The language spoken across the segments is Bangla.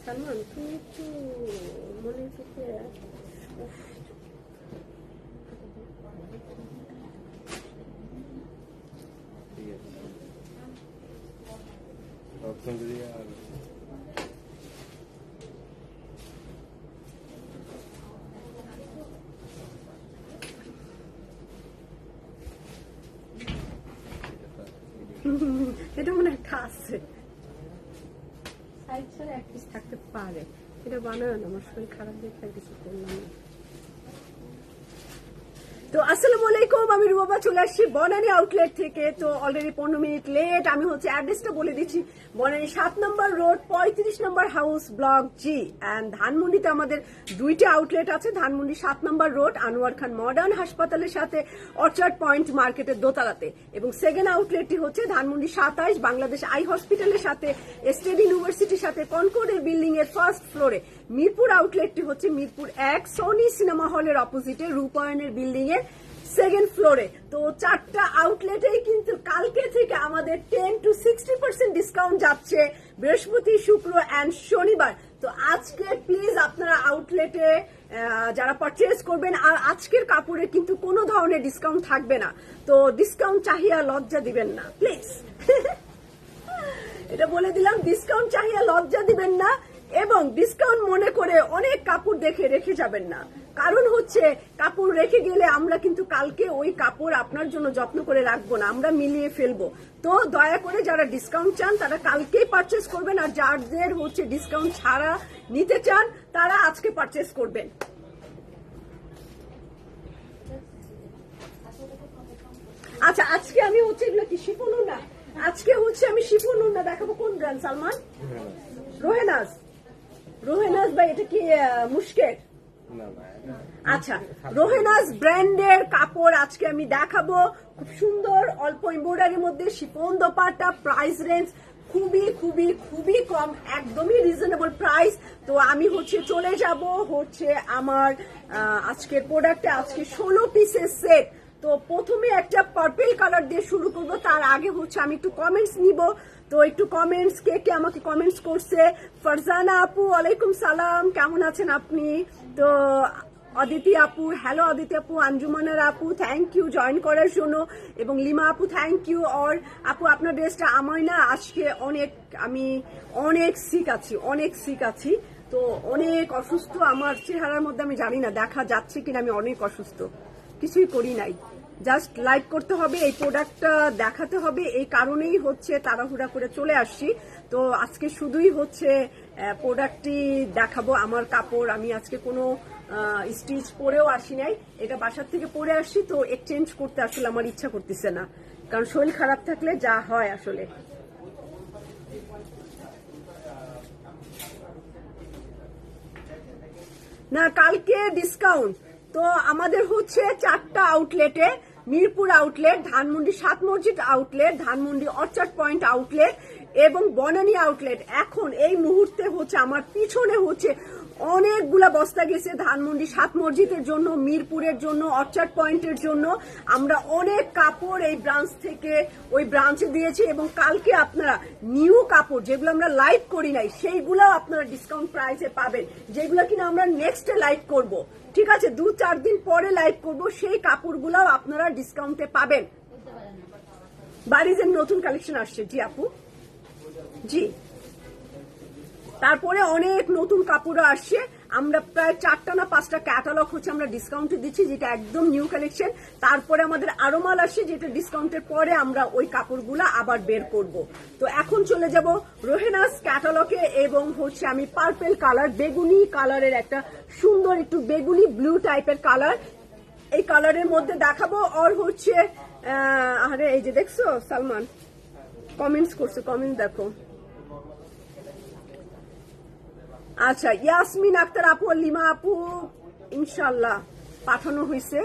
সালমান তুমি একটু মনে থেকে এটা মনে একটা আছে সাইড ছাড়া এক পিস থাকতে পারে, এটা বানানো আমার শরীর খারাপ দেখে কিছু করলাম না। তো আসসালামু আলাইকুম, আমি রুবাবা চলে আসছি বনানী আউটলেট থেকে। তো অলরেডি 15 মিনিট লেট। আমি হচ্ছে অ্যাড্রেসটা বলে দিচ্ছি, Banani 7 number road 35 number house block G. And ধানমন্ডিতে আমাদের দুইটা আউটলেট আছে। Dhanmondi 7 number road Anwar Khan modern হাসপাতালের সাথে অর্চার্ড পয়েন্ট মার্কেটের দোতলাতে, এবং সেকেন্ড আউটলেটটি হচ্ছে ধানমন্ডি 27 বাংলাদেশ আই হসপিটালের সাথে স্টেট ইউনিভার্সিটির সাথে কনকর্ডের বিল্ডিং এর ফার্স্ট ফ্লোরে। মিরপুর আউটলেটটি হচ্ছে মিরপুর 1 সোনি সিনেমা হলের অপোজিটে রূপায়ণের বিল্ডিং এর সেকেন্ড ফ্লোরে। তো 4টা আউটলেটেই কিন্তু কালকে থেকে আমাদের 10 to 60% ডিসকাউন্ট যাচ্ছে, বৃহস্পতি, শুক্র এন্ড শনিবার। তো আজকে প্লিজ আপনারা আউটলেটে যারা পারচেজ করবেন, আর আজকের কাপড়ে কিন্তু কোনো ধরনের ডিসকাউন্ট থাকবে না। তো ডিসকাউন্ট চাহিয়া লজ্জা দিবেন না প্লিজ। এটা বলে দিলাম, ডিসকাউন্ট চাহিয়া লজ্জা দিবেন না, এবং ডিসকাউন্ট মনে করে অনেক কাপড় দেখে রেখে যাবেন না। কারণ হচ্ছে কাপড় রেখে গেলে আমরা কিন্তু কালকে ওই কাপড় আপনার জন্য যত্ন করে রাখবো না, আমরা মিলিয়ে ফেলবো। তো দয়া করে যারা ডিসকাউন্ট চান তারা কালকেই পারচেস করবেন, আর যাদের হচ্ছে ডিসকাউন্ট ছাড়া নিতে চান তারা আজকে পারচেস করবেন। আচ্ছা, আজকে আমি হচ্ছে এগুলো কি শিফন না, আজকে হচ্ছে আমি শিফন না দেখাবো। কোন ব্র্যান্ড সালমান? রোহেনাজ। রোহেনাজ ভাই, এটা কি মুশকের? আচ্ছা, রোহেনাজ ব্র্যান্ডের কাপড় আজকে আমি দেখাবো। খুব সুন্দর অল্প এমব্রয়ডারির মধ্যে শিফন দোপাট্টা, প্রাইস রেঞ্জ খুবই খুবই খুবই কম, একদমই রিজনেবল প্রাইস। তো আমি হচ্ছে চলে যাব হচ্ছে আমার আজকের প্রোডাক্টে। আজকে 16 পিসের সেট। তো প্রথমে একটা পার্পল কালার দিয়ে শুরু করব, তার আগে হচ্ছে আমি একটু কমেন্টস নিব। তো একটু কমেন্টস, কে কে আমাকে কমেন্টস করছে। ফারজানা আপু, ওয়ালাইকুম সালাম, কেমন আছেন আপনি? তো অদিতি আপু, হ্যালো অদিতি আপু। আঞ্জুমানের আপু, থ্যাংক ইউ জয়েন করার জন্য। এবং লিমা আপু, থ্যাংক ইউ। আর আপু, আপনার ড্রেসটা আমায় না আজকে আমি অনেক সিক আছি। তো অনেক অসুস্থ, আমার চেহারার মধ্যে আমি জানি না দেখা যাচ্ছে কিনা, আমি অনেক অসুস্থ, কিছুই করি নাই, জাস্ট লাইভ করতে হবে, এই প্রোডাক্টটা দেখাতে হবে, এই কারণেই হচ্ছে তাড়াহুড়া করে চলে আসছি। তো আজকে শুধুই হচ্ছে প্রোডাক্টটি দেখাবো। আমার কাপড় আমি আজকে কোনো স্টিচ পরেও আসি নাই, এটা বাসার থেকে পরে আসছি। তো এক্সচেঞ্জ করতে আসলে আমার ইচ্ছা করতেছে না, কারণ শরীর খারাপ থাকলে যা হয় আসলে। না, কালকে ডিসকাউন্ট তো আমাদের হচ্ছে 4টা আউটলেটে, মিরপুর আউটলেট, ধানমন্ডি 7 মসজিদ outlet, Dhanmondi Orchard point outlet এবং বনানী আউটলেট। এখন এই মুহূর্তে হচ্ছে আমার পিছনে হচ্ছে অনেকগুলা বস্তা গেছে ধানমন্ডি 7 মসজিদের জন্য, মিরপুরের জন্য, অর্চার্ড পয়েন্টের জন্য। আমরা অনেক কাপড় এই ব্রাঞ্চ থেকে ওই ব্রাঞ্চে দিয়েছি, এবং কালকে আপনারা নিউ কাপড় যেগুলো আমরা লাইভ করি নাই সেইগুলো আপনারা ডিসকাউন্ট প্রাইসে পাবেন, যেগুলো কিনা আমরা নেক্সটে লাইভ করব। ঠিক আছে, 2-4 দিন পরে লাইভ করব, সেই কাপড়গুলো আপনারা ডিসকাউন্টে পাবেন। বাড়িজের নতুন কালেকশন আসছে জি আপু, জি। তারপরে অনেক নতুন কাপড় আসছে। আমরা প্রায় 4টা না 5টা ক্যাটালগ হচ্ছে আমরা ডিসকাউন্টে দিচ্ছি, যেটা একদম নিউ কালেকশন। তারপরে আমাদের আরো মাল আসছে, যেটা ডিসকাউন্টের পরে আমরা ওই কাপড়গুলো আবার বের করব। তো এখন চলে যাব রোহেনাস ক্যাটালগে, এবং হচ্ছে আমি পার্পল কালার, বেগুনি কালারের একটা সুন্দর একটু বেগুনি ব্লু টাইপের কালার, এই কালারের মধ্যে দেখাবো। আর হচ্ছে আরে এই যে দেখছো সালমান কমেন্টস করছে, কমেন্টস দেখো। আচ্ছা, ইয়াসমিন আক্তার আপু, লিমা আপু, ইনশাল্লাহ পাঠানো হয়েছে।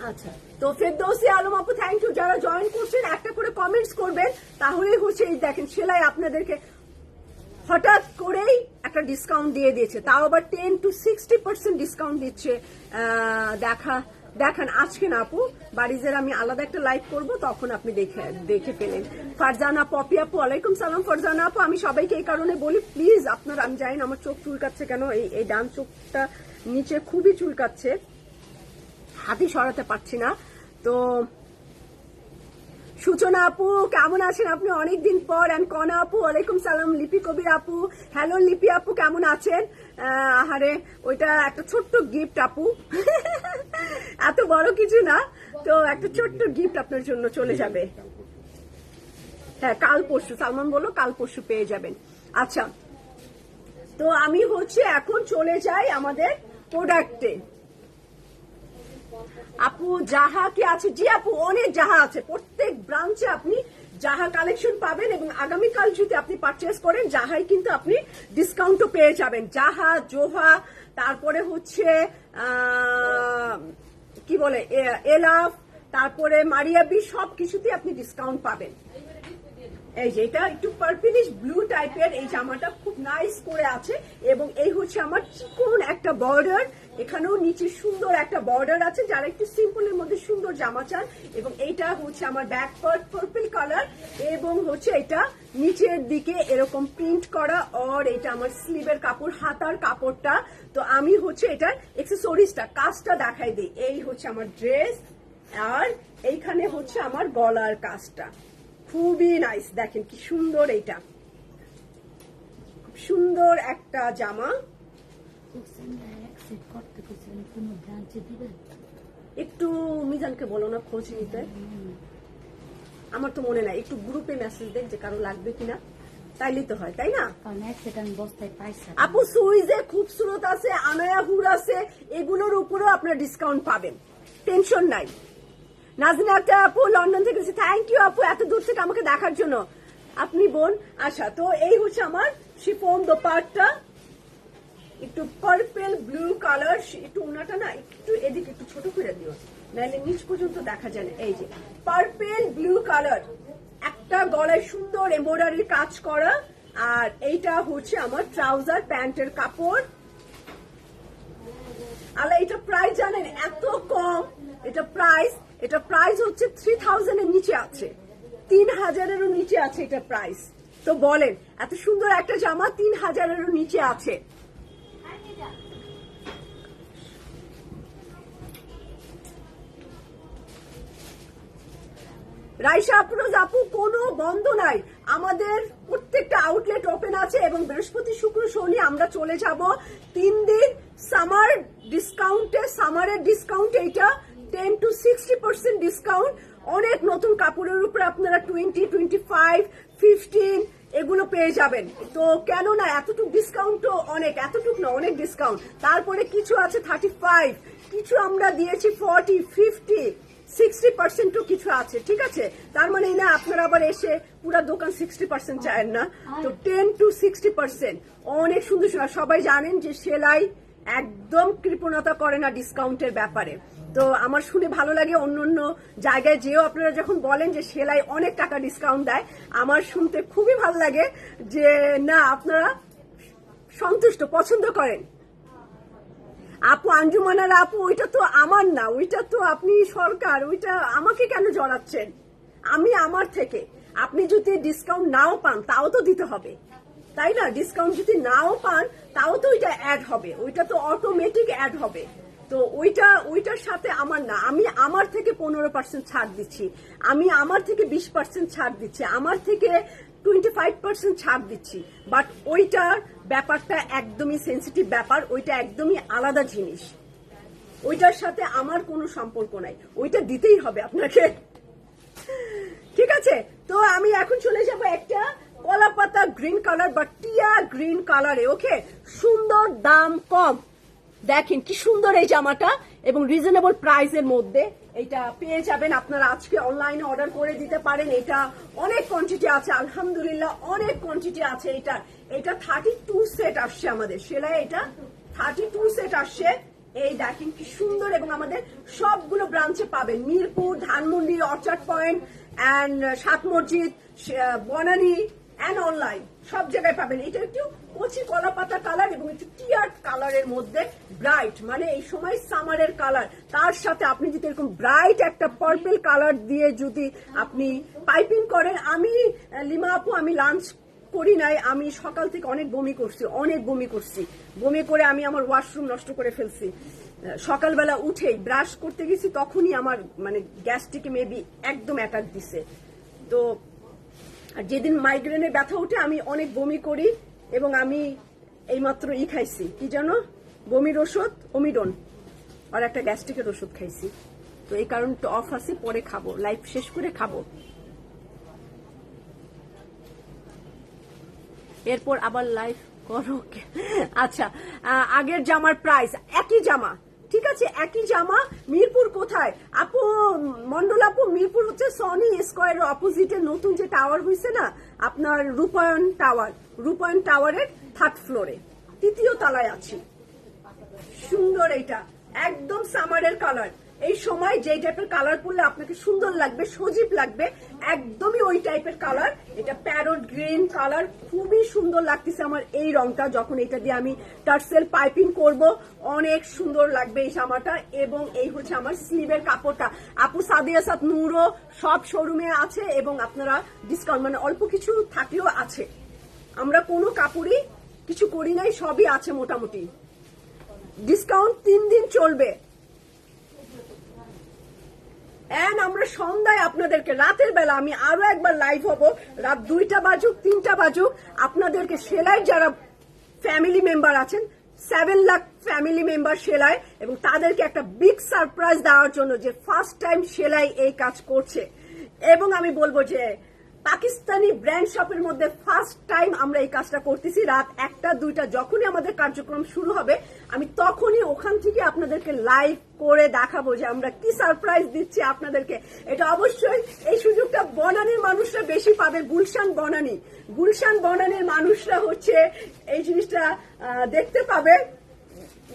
আচ্ছা, তো ফেরদৌসী আলম আপু, থ্যাংক ইউ। যারা জয়েন করছেন একটা করে কমেন্টস করবেন, তাহলেই হচ্ছে এই দেখেন সেলাই আপনাদেরকে হঠাৎ করেই একটা ডিসকাউন্ট দিয়ে দিয়েছে, তাও আবার 10 to 60% ডিসকাউন্ট দিচ্ছে। দেখান আজকে না আপু, বাড়িজের আমি আলাদা একটা লাইভ করব, তখন আপনি দেখে ফেলেন। ফারজানা পপি আপু, ওয়ালাইকুম সালাম। ফারজানা আপু, আমি সবাইকে এই কারণে বলি, প্লিজ আপনারা, আমি জানি না আমার চোখ চুলকাচ্ছে কেন, এই ডান চোখটা নিচে খুবই চুলকাচ্ছে, হাতি সরাতে পারছি না। তো সূচনা আপু কেমন আছেন আপনি, অনেকদিন পর। এন্ড কনা আপু, ওয়ালাইকুম সালাম। লিপি কবির আপু, হ্যালো লিপি আপু, কেমন আছেন? আরে ওইটা একটা ছোট্ট গিফট আপু, এত বড় কিছু না, তো একটা ছোট্ট গিফট আপনার জন্য চলে যাবে। হ্যাঁ, কাল পরশু, সালমান বললো কাল পরশু পেয়ে যাবেন। আচ্ছা, তো আমি এখন চলে যাই আমাদের প্রোডাক্টে। আপু জাহা কি আছে? জি আপু, অনেক জাহা আছে, প্রত্যেক ব্রাঞ্চে আপনি জাহা কালেকশন পাবেন, এবং আগামীকাল যদি আপনি পারচেস করেন জাহাই কিন্তু আপনি ডিসকাউন্টও পেয়ে যাবেন। জাহা, জোহা, তারপরে কি বলে এলাফ, তারপরে মারিয়াবি, সব কিছুতে আপনি ডিসকাউন্ট পাবেন। এই যে এটা একটু পার্পলিশ ব্লু টাইপের এই জামাটা খুব নাইস করে আছে, এবং এই আমার চিকন একটা বর্ডার, এখানেও নিচে সুন্দর একটা বর্ডার আছে, যারা একটু সিম্পলের মধ্যে সুন্দর জামা চান। এবং এইটা আমার ব্যাক পার্ট পার্পল কালার, এবং এটা নিচের দিকে এরকম প্রিন্ট করা, আর এটা আমার স্লিভের কাপড়, হাতার কাপড়টা। তো আমি এটার এক্সেসরিজটা, কাজটা দেখাই দিই। এই আমার ড্রেস, আর এইখানে আমার গলার কাজটা খুবই নাইস, দেখেন কি সুন্দর, এইটা খুব সুন্দর একটা জামা। একটু মিজানকে বলো না খোঁজ নিতে, আমার তো মনে নাই, একটু গ্রুপে মেসেজ দেখ যে কারো লাগবে কিনা, তাইলেই তো হয়, তাই না? আপু সুইজে খুবসুরত আছে, আনায়া হুর আছে, এগুলোর উপরেও আপনার ডিসকাউন্ট পাবেন, টেনশন নাই। নাজনীন আক্তার আপু লন্ডন থেকে, থ্যাংক ইউ আপু এত দূর থেকে আমাকে দেখার জন্য, আপনি বোন। আচ্ছা, তো এই আমার শিফন দোপাট্টা, একটু পার্পল ব্লু কালার, একটু ওনাটা না একটু এদিকে একটু ছোট করে দিও, নাহলে নিচ পর্যন্ত দেখা যায় না। এই যে পার্পল ব্লু কালার, একটা গলায় সুন্দর এমব্রয়ডারির কাজ করা, আর এইটা আমার ট্রাউজার প্যান্টের কাপড়। আলা এটা প্রাইস জানেন এত কম, এটা প্রাইস 3000 এর নিচে আছে, 3000-এরও নিচে আছে এটা প্রাইস। তো বলেন, এত সুন্দর একটা জামা 3000-এরও নিচে আছে। রাইসা আফরোজ আপু, কোনো বন্ধ নাই, আমাদের প্রত্যেকটা আউটলেট ওপেন আছে, এবং বৃহস্পতি শুক্র শনি আমরা চলে যাব 3 দিন সামার ডিসকাউন্টে। সামারের ডিসকাউন্ট এইটা 10 to 60% ডিসকাউন্ট। অনেক নতুন কাপড়ের উপরে আপনারা 20, 25, 15 এগুলো পেয়ে যাবেন। তো কেন না এতটুকু ডিসকাউন্ট, তো অনেক, এতটুকু না অনেক ডিসকাউন্ট। তারপরে কিছু আছে 35, কিছু আমরা দিয়েছি 40, 50, 60%ও কিছু আছে, ঠিক আছে? তার মানে না আপনারা আবার এসে পুরো দোকান 60% চায় না, তো 10 to 60% অনেক সুন্দর সুন্দর। সবাই জানেন যে সেলাই একদম কৃপণতা করে না ডিসকাউন্টের ব্যাপারে। তো আমার শুনে ভালো লাগে, অন্য অন্য জায়গায় যেও আপনারা যখন বলেন যে সেলাই অনেক টাকা ডিসকাউন্ট দেয়, আমার শুনতে খুবই ভালো লাগে যে না আপনারা সন্তুষ্ট, পছন্দ করেন। আপু আঞ্জুমানারা আপু, ওইটা তো আমার না, ওইটা তো আপনি সরকার, ওইটা আমাকে কেন জড়াচ্ছেন? আমি আমার থেকে, আপনি যদি ডিসকাউন্ট নাও পান তাও তো দিতে হবে, তাই না? ডিসকাউন্ট যদি নাও পান তাও তো ওইটা অ্যাড হবে, ওইটা তো অটোমেটিক অ্যাড হবে। তো ওইটার সাথে আমার না, আমি আমার থেকে 15% ছাড় দিচ্ছি, আমি আমার থেকে 20% ছাড় দিচ্ছি, আমার থেকে 25% ছাড় দিচ্ছি, বাট ওইটার ব্যাপারটা একদমই সেন্সিটিভ ব্যাপার, ওইটা একদমই আলাদা জিনিস, ওইটার সাথে আমার কোনো সম্পর্ক নাই, ওইটা দিতেই হবে আপনাকে, ঠিক আছে? তো আমি এখন চলে যাব একটা কলা পাতা গ্রিন কালার বা টিয়া গ্রিন কালারে, ওকে? সুন্দর, দাম কম, দেখেন কি সুন্দর এই জামাটা, এবং রিজনেবল প্রাইসের মধ্যে এটা পেয়ে যাবেন। আপনারা আজকে অনলাইনে অর্ডার করে দিতে পারেন, এটা অনেক কোয়ান্টিটি আছে, আলহামদুলিল্লাহ অনেক কোয়ান্টিটি আছে। এটা 32 সেট আসছে আমাদের সেলাই, এটা 32 সেট আসছে। এই দেখেন কি সুন্দর, এবং আমাদের সবগুলো ব্রাঞ্চে পাবেন, Mirpur, Dhanmondi, Orchard Point, and Sat Masjid, Banani, and online সব জায়গায় পাবেন। এটা একটু কচি কলা পাতা কালার এবং একটু টিয়ার কালারের মধ্যে ব্রাইট, মানে এই সময় সামারের কালার, তার সাথে আপনি যদি এরকম ব্রাইট একটা পার্পল কালার দিয়ে যদি আপনি পাইপিং করেন। আমি লিমা আপু আমি লাঞ্চ করি নাই, আমি সকাল থেকে অনেক বমি করছি, বমি করে আমি আমার ওয়াশরুম নষ্ট করে ফেলছি। সকালবেলা উঠেই ব্রাশ করতে গেছি, তখনই আমার মানে গ্যাস্ট্রিকে মেবি একদম অ্যাটাক দিছে। তো আর যেদিন মাইগ্রেনের ব্যথা উঠে আমি অনেক বমি করি, এবং আমি এইমাত্র খাইছি কি জানো, বমির ওষুধ ওমিডন আর একটা গ্যাস্ট্রিকের ওষুধ খাইছি। তো এই কারণটা অফ আছে, পরে খাবো, লাইফ শেষ করে খাবো, এরপর আবার লাইফ করো। আচ্ছা, আগের জামার প্রাইস একই জামা, ঠিক আছে, একই জামা। মিরপুর কোথায় আপু? মন্ডল আপু, মিরপুর হচ্ছে সনি স্কয়ারের অপোজিটে নতুন যে টাওয়ার হয়েছে না আপনার, রূপায়ণ টাওয়ারের 3rd ফ্লোরে 3য় তলায় আছি। সুন্দর, এটা একদম সামারের কালার। এই সময় যে টাইপের কালার পরলে আপনাকে সুন্দর লাগবে, সজীব লাগবে, একদমই ওই টাইপের কালার। এটা প্যারট গ্রিন কালার, খুবই সুন্দর লাগতেছে আমার এই রংটা। যখন এটা দিয়ে আমি টার্সেল পাইপিং করব অনেক সুন্দর লাগবে এই জামাটা। এবং এই হচ্ছে আমার স্লিভের কাপড়টা। আপু সাদিয়া সাদ নূরও সব শোরুমে আছে, এবং আপনারা ডিসকাউন্ট মানে অল্প কিছু থাকলেও আছে, আমরা কোনো কাপড়ই কিছু করি নাই, সবই আছে মোটামুটি। ডিসকাউন্ট 3 দিন চলবে। এন্ড আমরা সন্ধ্যায় আপনাদেরকে, রাতের বেলা আমি আরো একবার লাইভ হব, রাত 2টা বাজুক 3টা বাজুক, আপনাদেরকে সেলাই যারা ফ্যামিলি মেম্বার আছেন 7 লাখ ফ্যামিলি মেম্বার সেলাই, এবং তাদেরকে একটা বিগ সারপ্রাইজ দেওয়ার জন্য যে ফার্স্ট টাইম সেলাই এই কাজ করছে। এবং আমি বলবো যে পাকিস্তানি ব্র্যান্ড শপের মধ্যে ফার্স্ট টাইম আমরা এই কাজটা করতেছি। রাত 1টা 2টা যখনই আমাদের কার্যক্রম শুরু হবে, আমি তখনই ওখান থেকে আপনাদেরকে লাইভ করে দেখাবো যে আমরা কি সারপ্রাইজ দিচ্ছি আপনাদেরকে। এটা অবশ্যই এই সুযোগটা বনানীর মানুষরা বেশি পাবে, গুলশান বনানীর মানুষরা হচ্ছে এই জিনিসটা দেখতে পাবে,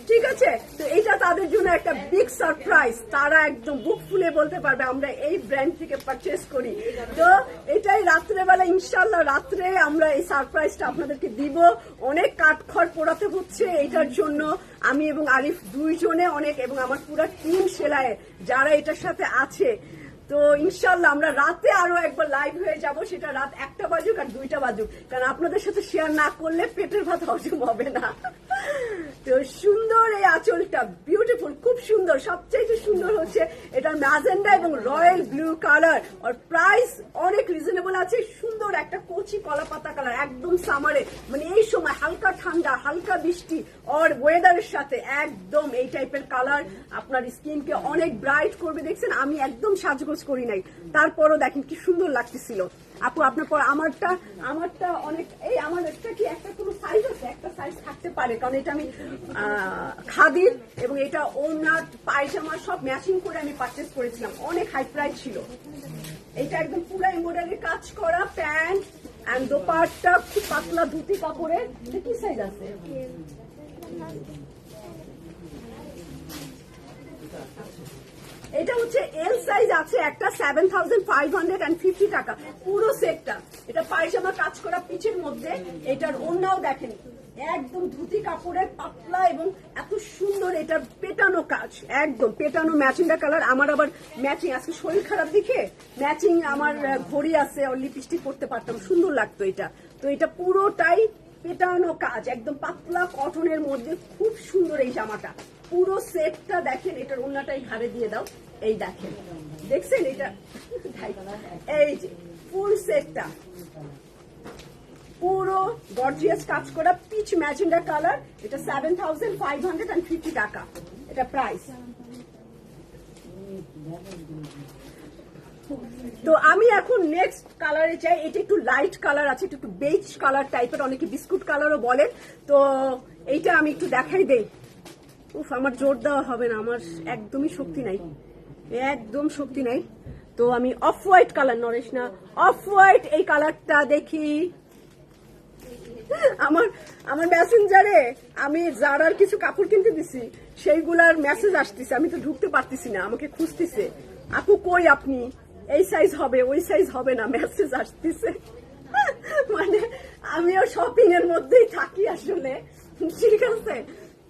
ঠিক আছে। তো এটা তাদের জন্য একটা বিগ সারপ্রাইজ, তারা একদম বুক ফুলে বলতে পারবে আমরা এই ব্র্যান্ড থেকে পারচেস করি। তো এটাই রাত্রেবেলা, ইনশাল্লাহ রাত্রে আমরা এই সারপ্রাইজটা আপনাদেরকে দিব। অনেক কাঠখড় পোড়াতে হচ্ছে এটার জন্য, আমি এবং আরিফ দুইজনে অনেক, এবং আমার পুরো টিম সেলাইয়ের যারা এটার সাথে আছে। তো ইনশাল্লাহ আমরা রাতে আরো একবার লাইভ হয়ে যাব, সেটা রাত 1টা বাজুক আর 2টা বাজুক, কারণ আপনাদের সাথে শেয়ার না করলে পেটের ভাত হজম হবে না। তো সুন্দর এই আঁচলটা, বিউটিফুল, খুব সুন্দর। সবচেয়ে সুন্দর হচ্ছে এটার ম্যাজেন্ডা এবং রয়্যাল ব্লু কালার, আর প্রাইস অনেক রিজনেবল আছে। সুন্দর একটা কচি কলা পাতা কালার, একদম সামারে, মানে এই সময় হালকা ঠান্ডা হালকা বৃষ্টি আর ওয়েদারের সাথে একদম এই টাইপের কালার আপনার স্কিনকে অনেক ব্রাইট করবে। দেখছেন আমি একদম সাজগোজ করি নাই, তারপরও দেখেন কি সুন্দর লাগতেছিল। আপু আপনার পর আমারটা অনেক, এই আমার একটা কি একটা কোনো সাইজ আছে, একটা সাইজ থাকতে পারে, কারণ এটা আমি খাদির, এবং এটা ওনার পায়জামা সব ম্যাচিং করে আমি পারচেস করেছিলাম, অনেক হাই প্রাইস ছিল। এটা একদম পুরো এমব্রয়ডারি কাজ করা প্যান্ট এন্ড দোপাট্টা, খুব পাতলা ধুতি কাপড়ের। এটা কি সাইজ আছে? এটা হচ্ছে এল সাইজ আছে একটা, 7550 টাকা পুরো সেটটা। এটা পায়জামা কাজ করা পিচের মধ্যে, এটার ওড়নাও দেখেন একদম ধুতি কাপড়ের পাতলা এবং এত সুন্দর। এটা পেটানো কাজ, একদম পেটানো ম্যাচিংটা কালার। আমার আবার ম্যাচিং, আজকে শরীর খারাপ দেখে ম্যাচিং আমার ঘড়ি আছে, আর লিপস্টিক পরতে পারতাম, সুন্দর লাগতো এটা। তো এটা পুরোটাই পেটানো কাজ, একদম পাতলা কটনের মধ্যে, খুব সুন্দর এই জামাটা। পুরো সেটটা দেখেন, এটার ওড়নাটাই ঘাড়ে দিয়ে দাও, এই দেখেন, দেখছেন এটা, এই যে ফুল সেটটা পুরো গর্জিয়াস কাজ করা পিচ ম্যাজেন্ডা কালার। এটা 7550 টাকা এটা প্রাইস। তো আমি এখন নেক্সট কালারে চাই, এটা একটু লাইট কালার আছে, একটু বেজ কালার টাইপের, অনেকে বিস্কুট কালারও বলেন। তো এইটা আমি একটু দেখাই দেই। উফ, আমার জোর দেওয়া হবে না, আমার একদমই শক্তি নাই, একদম শক্তি নাই। তো আমি অফ হোয়াইট কালার, নরেশ না, অফ হোয়াইট এই কালারটা দেখি। আমার মেসেঞ্জারে আমি জারার কিছু কাপড় কিনতে দিছি, সেইগুলার মেসেজ আসতেছে, আমি তো ঢুকতে পারতেছি না, আমাকে খুঁজতেছে, আপু কই আপনি, এই সাইজ হবে ওই সাইজ হবে না, মেসেজ আসতেছে। মানে আমিও শপিং এর মধ্যেই থাকি আসলে, ঠিক আছে।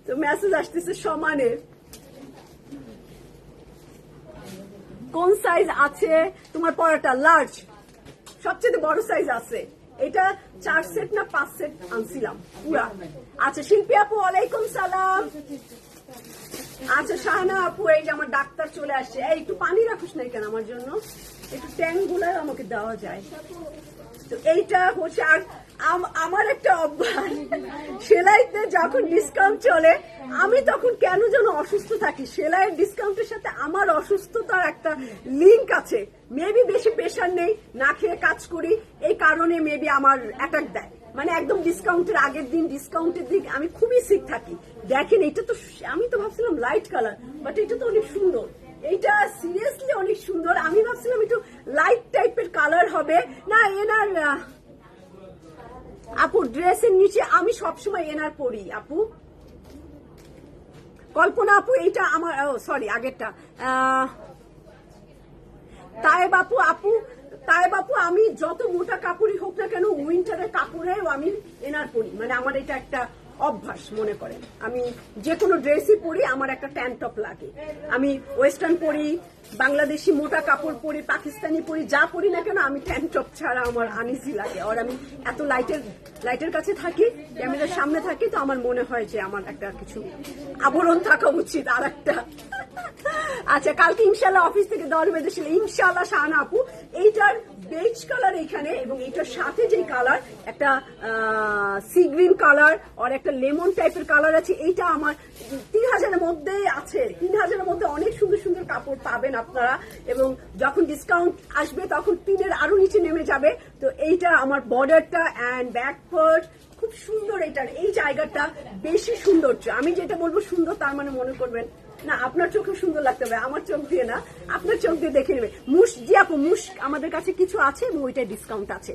তো মেসেজ আসতেছে সমানে, কোন সাইজ আছে তোমার পরাটা? লার্জ, সবচেয়ে বড় সাইজ আছে। এটা 4 সেট না 5 সেট আনছিলাম পুরা। আচ্ছা শিল্পী আপু ওয়ালাইকুম সালাম। আচ্ছা শাহানা আপু, এই যে আমার ডাক্তার চলে আসছে। এই একটু পানি রাখিস না কেন আমার জন্য, একটু ট্যাঙ্ক গুলো আমাকে দেওয়া যায়। তো এইটা হচ্ছে, আর আমার একটা অভ্যাস, সেলাইতে যখন ডিসকাউন্ট চলে আমি তখন কেন যেন অসুস্থ থাকি। সেলাইয়ের ডিসকাউন্টের সাথে আমার অসুস্থতার একটা লিঙ্ক আছে। মেবি বেশি প্রেশার নেই, না খেয়ে কাজ করি, এই কারণে মেবি আমার অ্যাটাক দেয়। মানে একদম ডিসকাউন্টের আগের দিন, ডিসকাউন্টের দিক আমি খুবই সিক থাকি। দেখেন এটা তো, আমি তো ভাবছিলাম লাইট কালার, বাট এটা তো অনেক সুন্দর। এইটা সিরিয়াসলি অনেক সুন্দর। আমি ভাবছিলাম একটু লাইট টাইপের কালার হবে না। এনার আপু ড্রেসের নিচে আমি সবসময় এনার পরি আপু। কল্পনা আপু এইটা আমার, সরি আগেরটা। তায়েব আপু, তায়েব আপু আমি যত মোটা কাপড়ই হোক না কেন উইন্টারের কাপড়েও আমি এনার পরি। মানে আমার এটা একটা অভ্যাস মনে করেন। আমি যে কোনো ড্রেসই পরি, আমার একটা ট্যান টপ লাগে। আমি ওয়েস্টার্ন পরি, বাংলাদেশি মোটা কাপড় পরি, পাকিস্তানি পরি, যা পরি না কেন আমি ট্যান টপ ছাড়া আমার আনইজি লাগে। আর আমি এত লাইটের কাছে থাকি, ক্যামেরার সামনে থাকি, তো আমার মনে হয় যে আমার একটা কিছু আবরণ থাকা উচিত আর একটা। আচ্ছা কালকে ইনশাল্লাহ অফিস থেকে দল বেঁধেছিল ইনশাল্লাহ শাহানা আপু। এইটার বেজ কালার এখানে, এবং এইটার সাথে যে কালার একটা সি গ্রিন কালার আর একটা লেমন টাইপের কালার আছে। এইটা আমার 3000-এর মধ্যে আছে। 3000-এর মধ্যে অনেক সুন্দর সুন্দর কাপড় পাবেন আপনারা, এবং যখন ডিসকাউন্ট আসবে তখন 3-এর আরো নিচে নেমে যাবে। তো এইটা আমার বর্ডারটা অ্যান্ড ব্যাক পার্ট খুব সুন্দর। এটার এই জায়গাটা বেশি সৌন্দর্য। আমি যেটা বলবো সুন্দর তার মানে মনে করবেন না আপনার চোখে সুন্দর লাগতে হবে, আমার চোখ দিয়ে না, আপনার চোখ দিয়ে দেখে নেবে। জি আপু আমাদের কাছে কিছু আছে এবং ওইটা ডিসকাউন্ট আছে।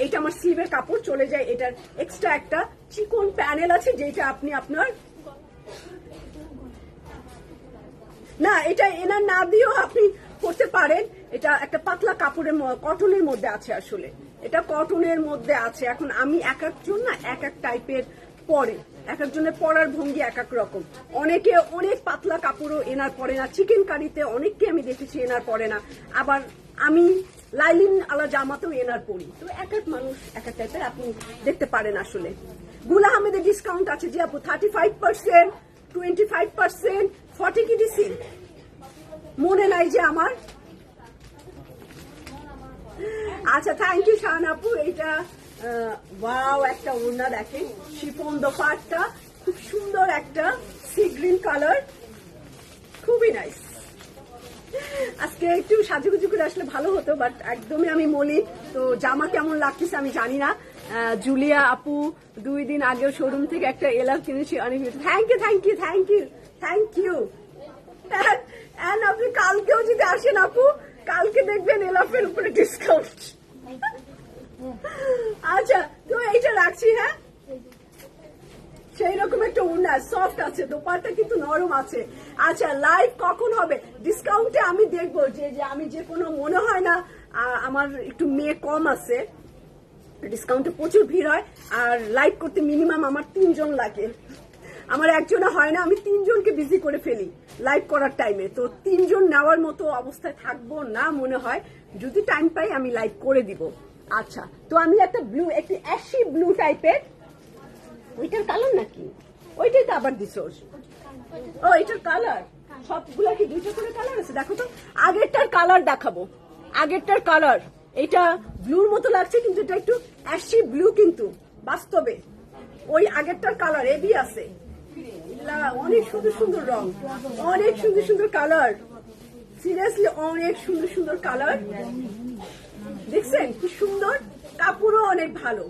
এইটা আমার স্লিভের কাপড় চলে যায়। এটার এক্সট্রা একটা চিকন প্যানেল আছে, যেটা আপনি আপনার না, এটা এনার না দিয়েও আপনি করতে পারেন। এটা একটা পাতলা কাপড়ের কটনের মধ্যে আছে। আসলে এটা কটনের মধ্যে আছে। এখন আমি এক একজন না এক এক টাইপের পরে, এক একজনের পরার ভঙ্গি এক এক রকম। অনেকে অনেক পাতলা কাপড়ও এনার পরে না। চিকেন কারিতে অনেককে আমি দেখেছি এনার পরে না। আবার আমি লাইলিন আলা জামাতেও এনার পরি। তো এক এক মানুষ এক এক টাইপের, আপনি দেখতে পারেন। আসলে গুল আহমেদের ডিসকাউন্ট আছে জি আপু, 35%, 25%, 40 কি দিছি মনে নাই যে আমার। আচ্ছা থ্যাংক ইউ শাহানা আপু। এইটা ওয়াও, একটা ওড়না দেখেন, শিফন দোপাট্টা, খুব সুন্দর একটা সি গ্রিন কালার, খুবই নাইস। আজকে একটু সাজুগুজু করে আসলে ভালো হতো, বাট একদমই আমি মলিন। তো জামা কেমন লাগতেছে আমি জানি না। জুলিয়া আপু 2 দিন আগেও শোরুম থেকে একটা এলাফ কিনেছি, অনেক thank you thank you thank you thank you. আপনি কালকেও যদি আসেন আপু, কালকে দেখবেন এলাফের উপরে ডিসকাউন্ট। আচ্ছা তো এইটা রাখছি। হ্যাঁ সেই রকম একটা ওড়না, সফট আছে, দোপাট্টা কিন্তু নরম আছে। আচ্ছা লাইভ কখন হবে? ডিসকাউন্টে আমি দেখবো যে আমি যে কোনো, মনে হয় না আমার একটু মেয়ে কম আছে, ডিসকাউন্টে প্রচুর ভিড় হয়। আর লাইভ করতে মিনিমাম আমার 3 জন লাগে। আমার একজনে হয় না, আমি 3 জনকে বিজি করে ফেলি লাইভ করার টাইমে। তো 3 জন নেওয়ার মতো অবস্থায় থাকবো না মনে হয়। যদি টাইম পাই আমি লাইভ করে দিব। আচ্ছা তো আমি একটা ব্লু, একটি অ্যাশি ব্লু টাইপের, ওইটার কালার নাকি ওইটাই তো আবার দিছ? ও এটার কালার সবগুলা কি 2টা করে কালার আছে? দেখো তো, আগেরটার কালার দেখাবো। আগেরটার কালার এটা ব্লুর মতো লাগছে, কিন্তু এটা একটু অ্যাশি ব্লু, কিন্তু বাস্তবে ওই আগেরটার কালার এবি আছে। অনেক সুন্দর সুন্দর রং, অনেক সুন্দর সুন্দর কালার, সিরিয়াসলি অনেক সুন্দর সুন্দর কালার। দেখছেন কি সুন্দর, কাপড়ও অনেক ভালো।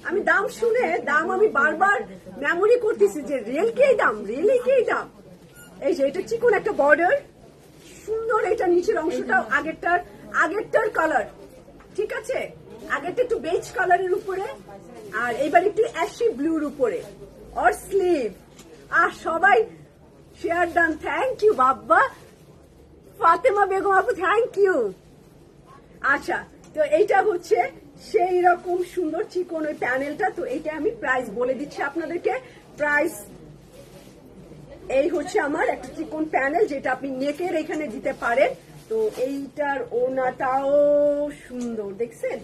আমি দাম শুনে আমি বারবার মেমোরি করতেছি যে রিয়েল কি দাম, রিয়েলি কি দাম। এই যে এটা চিকন একটা বর্ডার, সুন্দর। এটা নিচের অংশটা আগেরটার কালার, ঠিক আছে। আগেরটা একটু বেজ কালারের উপরে, আর এইবার একটু অ্যাশি ব্লুর উপরে। আর স্লিভ, আর সবাই শেয়ার ডান, থ্যাংক ইউ বাবা। ফাতেমা বেগম আপু থ্যাংক ইউ। আচ্ছা তো এইটা হচ্ছে সেই রকম সুন্দর চিকন ওই প্যানেলটা। তো এইটা আমি প্রাইস বলে দিচ্ছি আপনাদেরকে। প্রাইস এই হচ্ছে আমার একটা চিকন প্যানেল, যেটা আপনি নেকের এখানে দিতে পারেন। তো এইটার ওড়নাটাও সুন্দর, দেখছেন?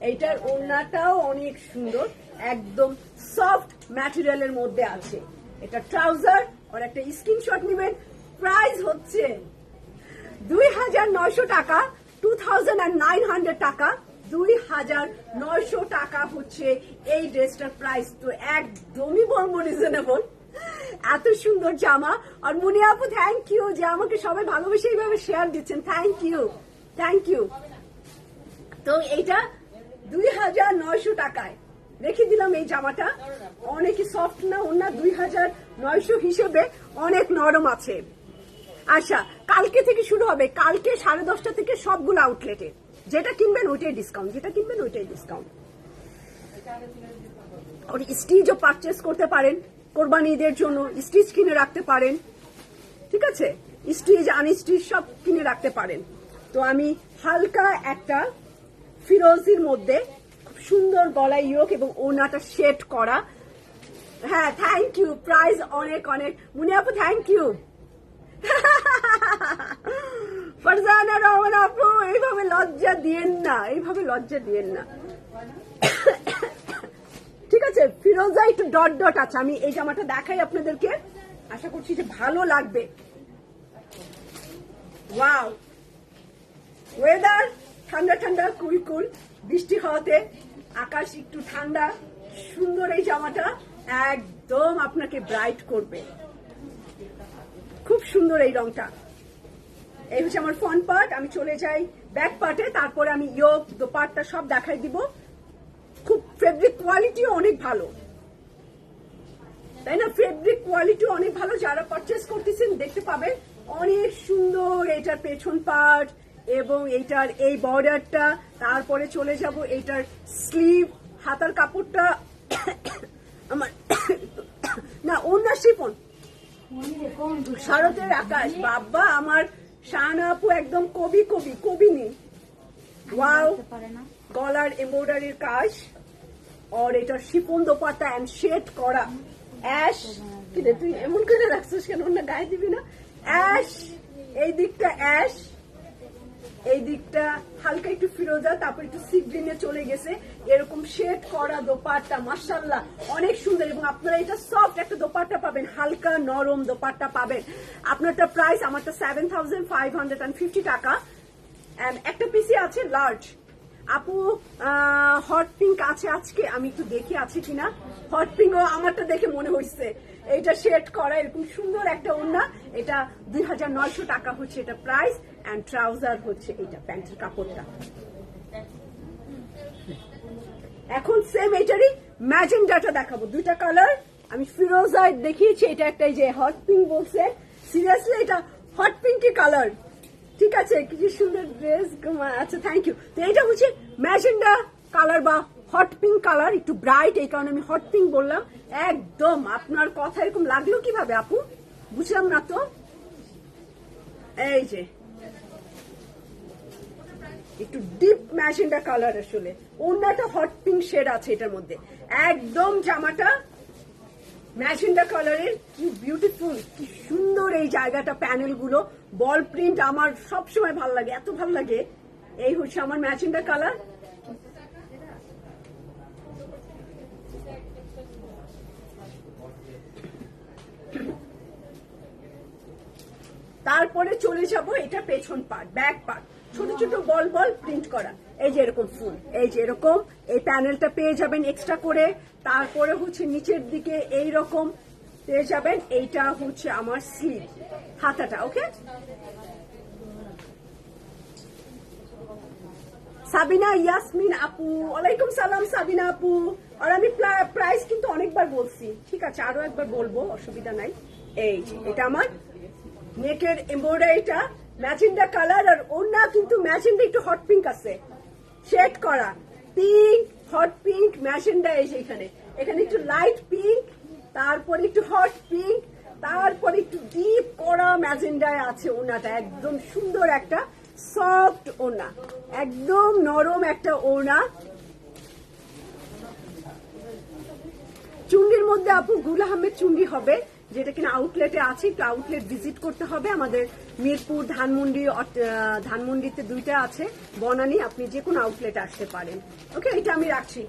এইটার ওড়নাটাও অনেক সুন্দর, একদম সফট ম্যাটেরিয়ালের মধ্যে আছে। এটা ট্রাউজার আর একটা স্ক্রিনশট নেবেন। প্রাইস হচ্ছে 2900 টাকা, 2900 টাকা, 2900 টাকা হচ্ছে এই ড্রেসটার প্রাইস। তো একদমই বলবো রিজনেবল, এত সুন্দর জামা। আর মুনিয়া আপু থ্যাংক ইউ যে আমাকে সবাই ভালোবেসে এইভাবে শেয়ার দিচ্ছেন, থ্যাংক ইউ, থ্যাংক ইউ। তো এইটা 2900 টাকায় রেখে দিলাম এই জামাটা। অনেক সফট না ওনা, 2900 হিসেবে অনেক নরম আছে। আচ্ছা, কালকে থেকে শুরু হবে, কালকে 10:30 থেকে সবগুলো আউটলেটে। যেটা কিনবেন ওইটাই ডিসকাউন্ট, যেটা কিনবেন ওইটাই ডিসকাউন্ট। আর স্টিচও পারচেস করতে পারেন, কোরবানি ঈদের জন্য স্টিচ কিনে রাখতে পারেন, ঠিক আছে? স্টিচ আনস্টিচ সব কিনে রাখতে পারেন। তো আমি হালকা একটা ফিরোজির মধ্যে খুব সুন্দর গলায় ইয়োক এবং ওনাটা শেড করা। হ্যাঁ, থ্যাংক ইউ। প্রাইস অনেক অনেক। মুনিয়া আপু থ্যাংক ইউ। ফারজানা রহমান আপু এইভাবে লজ্জা দিয়েন না, এইভাবে লজ্জা দিয়েন না, ঠিক আছে? ফিরোজা একটু ডট ডট আছে। আমি এই জামাটা দেখাই আপনাদেরকে, আশা করছি যে ভালো লাগবে। ওয়াও, ওয়েদার ঠান্ডা ঠান্ডা, কুল কুল, বৃষ্টি হওয়াতে আকাশ একটু ঠান্ডা। সুন্দর এই জামাটা, একদম আপনাকে ব্রাইট করবে। খুব সুন্দর এই রংটা। এই হচ্ছে আমার ফ্রন্ট পার্ট। আমি চলে যাই ব্যাক পার্টে, তারপরে আমি ইয়োক দোপাট্টা সব দেখাই দিব। খুব ফেব্রিক কোয়ালিটিও অনেক ভালো, তাই না? ফেব্রিক কোয়ালিটিও অনেক ভালো। যারা পারচেস করতেছেন দেখতে পাবেন অনেক সুন্দর এটার পেছন পার্ট এবং এইটার এই বর্ডারটা। তারপরে চলে যাব এইটার স্লিভ, হাতার কাপড়টা আমার না ওনা শিফন, শরতের আকাশ। বাবা আমার শাহানা আপু একদম কবি কবি কবিনী। ওয়াও, গলার এমব্রয়ডারির কাজ আর এটা শিফন দোপাট্টা এন্ড শেড করা। অ্যাশ, কিরে তুই এমন করে রাখছিস কেন? অন্য গায়ে দিবি না? অ্যাশ, এই দিকটা অ্যাশ, এই দিকটা হালকা একটু ফিরোজা, তারপর একটু সি গ্রিনে চলে গেছে। এরকম শেড করা দোপাট্টা, মাশাআল্লাহ অনেক সুন্দর। এবং আপনারা এটা সফট একটা দোপাট্টা পাবেন, হালকা নরম দোপাট্টা পাবেন। আপনারটা প্রাইস, আমারটা 7550 টাকা। একটা পিসি আছে লার্জ। আপু হট পিঙ্ক আছে আজকে, আমি একটু দেখি আছে কিনা। হট পিঙ্ক আমারটা দেখে মনে হচ্ছে। এটা শেড করা এরকম সুন্দর একটা ওড়না। এটা 2900 টাকা হচ্ছে এটা প্রাইস। এন্ড ট্রাউজার হচ্ছে এটা প্যান্টের কাপড়টা। এখন সেম এটারই ম্যাজেন্ডাটা দেখাবো, দুইটা কালার। আমি ফিরোজা দেখিয়েছি, এটা একটা যে হট পিঙ্ক বলছে। সিরিয়াসলি এটা হট পিঙ্কি কালার, ঠিক আছে? কি সুন্দর ড্রেস। আচ্ছা, থ্যাংক ইউ। তো এটা হচ্ছে ম্যাজেন্ডা কালার বা হট পিঙ্ক কালার, একটু ব্রাইট, এই কারণে আমি হট পিঙ্ক বললাম। একদম আপনার কথা এরকম লাগলো কিভাবে আপু? বুঝলাম না তো। এই যে একটু ডিপ ম্যাজেন্ডা কালার, আসলে ওড়নাটা হট পিঙ্ক শেড আছে এটার মধ্যে। একদম জামাটা ম্যাজেন্ডা কালারের, কি বিউটিফুল, কি সুন্দর এই জায়গাটা, প্যানেল গুলো, বল প্রিন্ট আমার সবসময় ভালো লাগে, এত ভালো লাগে। এই হচ্ছে আমার ম্যাজেন্ডা কালার। তারপরে চলে যাব এটা পেছন পার্ট, ব্যাক পার্ট, ছোট ছোট বল বল প্রিন্ট করা। এই যে এরকম ফুল, এই যে এরকম এই প্যানেলটা পেয়ে যাবেন এক্সট্রা করে। তারপরে হচ্ছে নিচের দিকে এই রকম পেয়ে যাবেন। এইটা হচ্ছে আমার স্লিভ, হাতাটা। ওকে, সাবিনা ইয়াসমিন আপু, ওয়ালাইকুম সালাম সাবিনা আপু। আর আমি প্রাইস কিন্তু অনেকবার বলছি, ঠিক আছে আরো একবার বলবো, অসুবিধা নাই। এই যে এটা আমার নেকের এমব্রয়ডারিটা ম্যাজেন্ডা কালার, আর ওড়না কিন্তু ম্যাজেন্ডা একটু হট পিঙ্ক আছে, শেড করা পিঙ্ক, হট পিঙ্ক, ম্যাজেন্ডা। এই যে এখানে এখানে একটু লাইট পিঙ্ক, তারপরে একটু হট পিঙ্ক, তারপরে একটু ডিপ করা ম্যাজেন্ডায় আছে ওড়নাটা। একদম সুন্দর একটা সফট ওড়না, একদম নরম একটা ওড়না। মধ্যে আপু গুল আহমেদ চুন্ডি হবে, যেটা কিনা আউটলেটে আছে, একটু আউটলেট ভিজিট করতে হবে। আমাদের মিরপুর, ধানমন্ডিতে দুইটা আছে, বনানী, আপনি যে কোনো আউটলেটে আসতে পারেন। ওকে, এটা আমি রাখছি।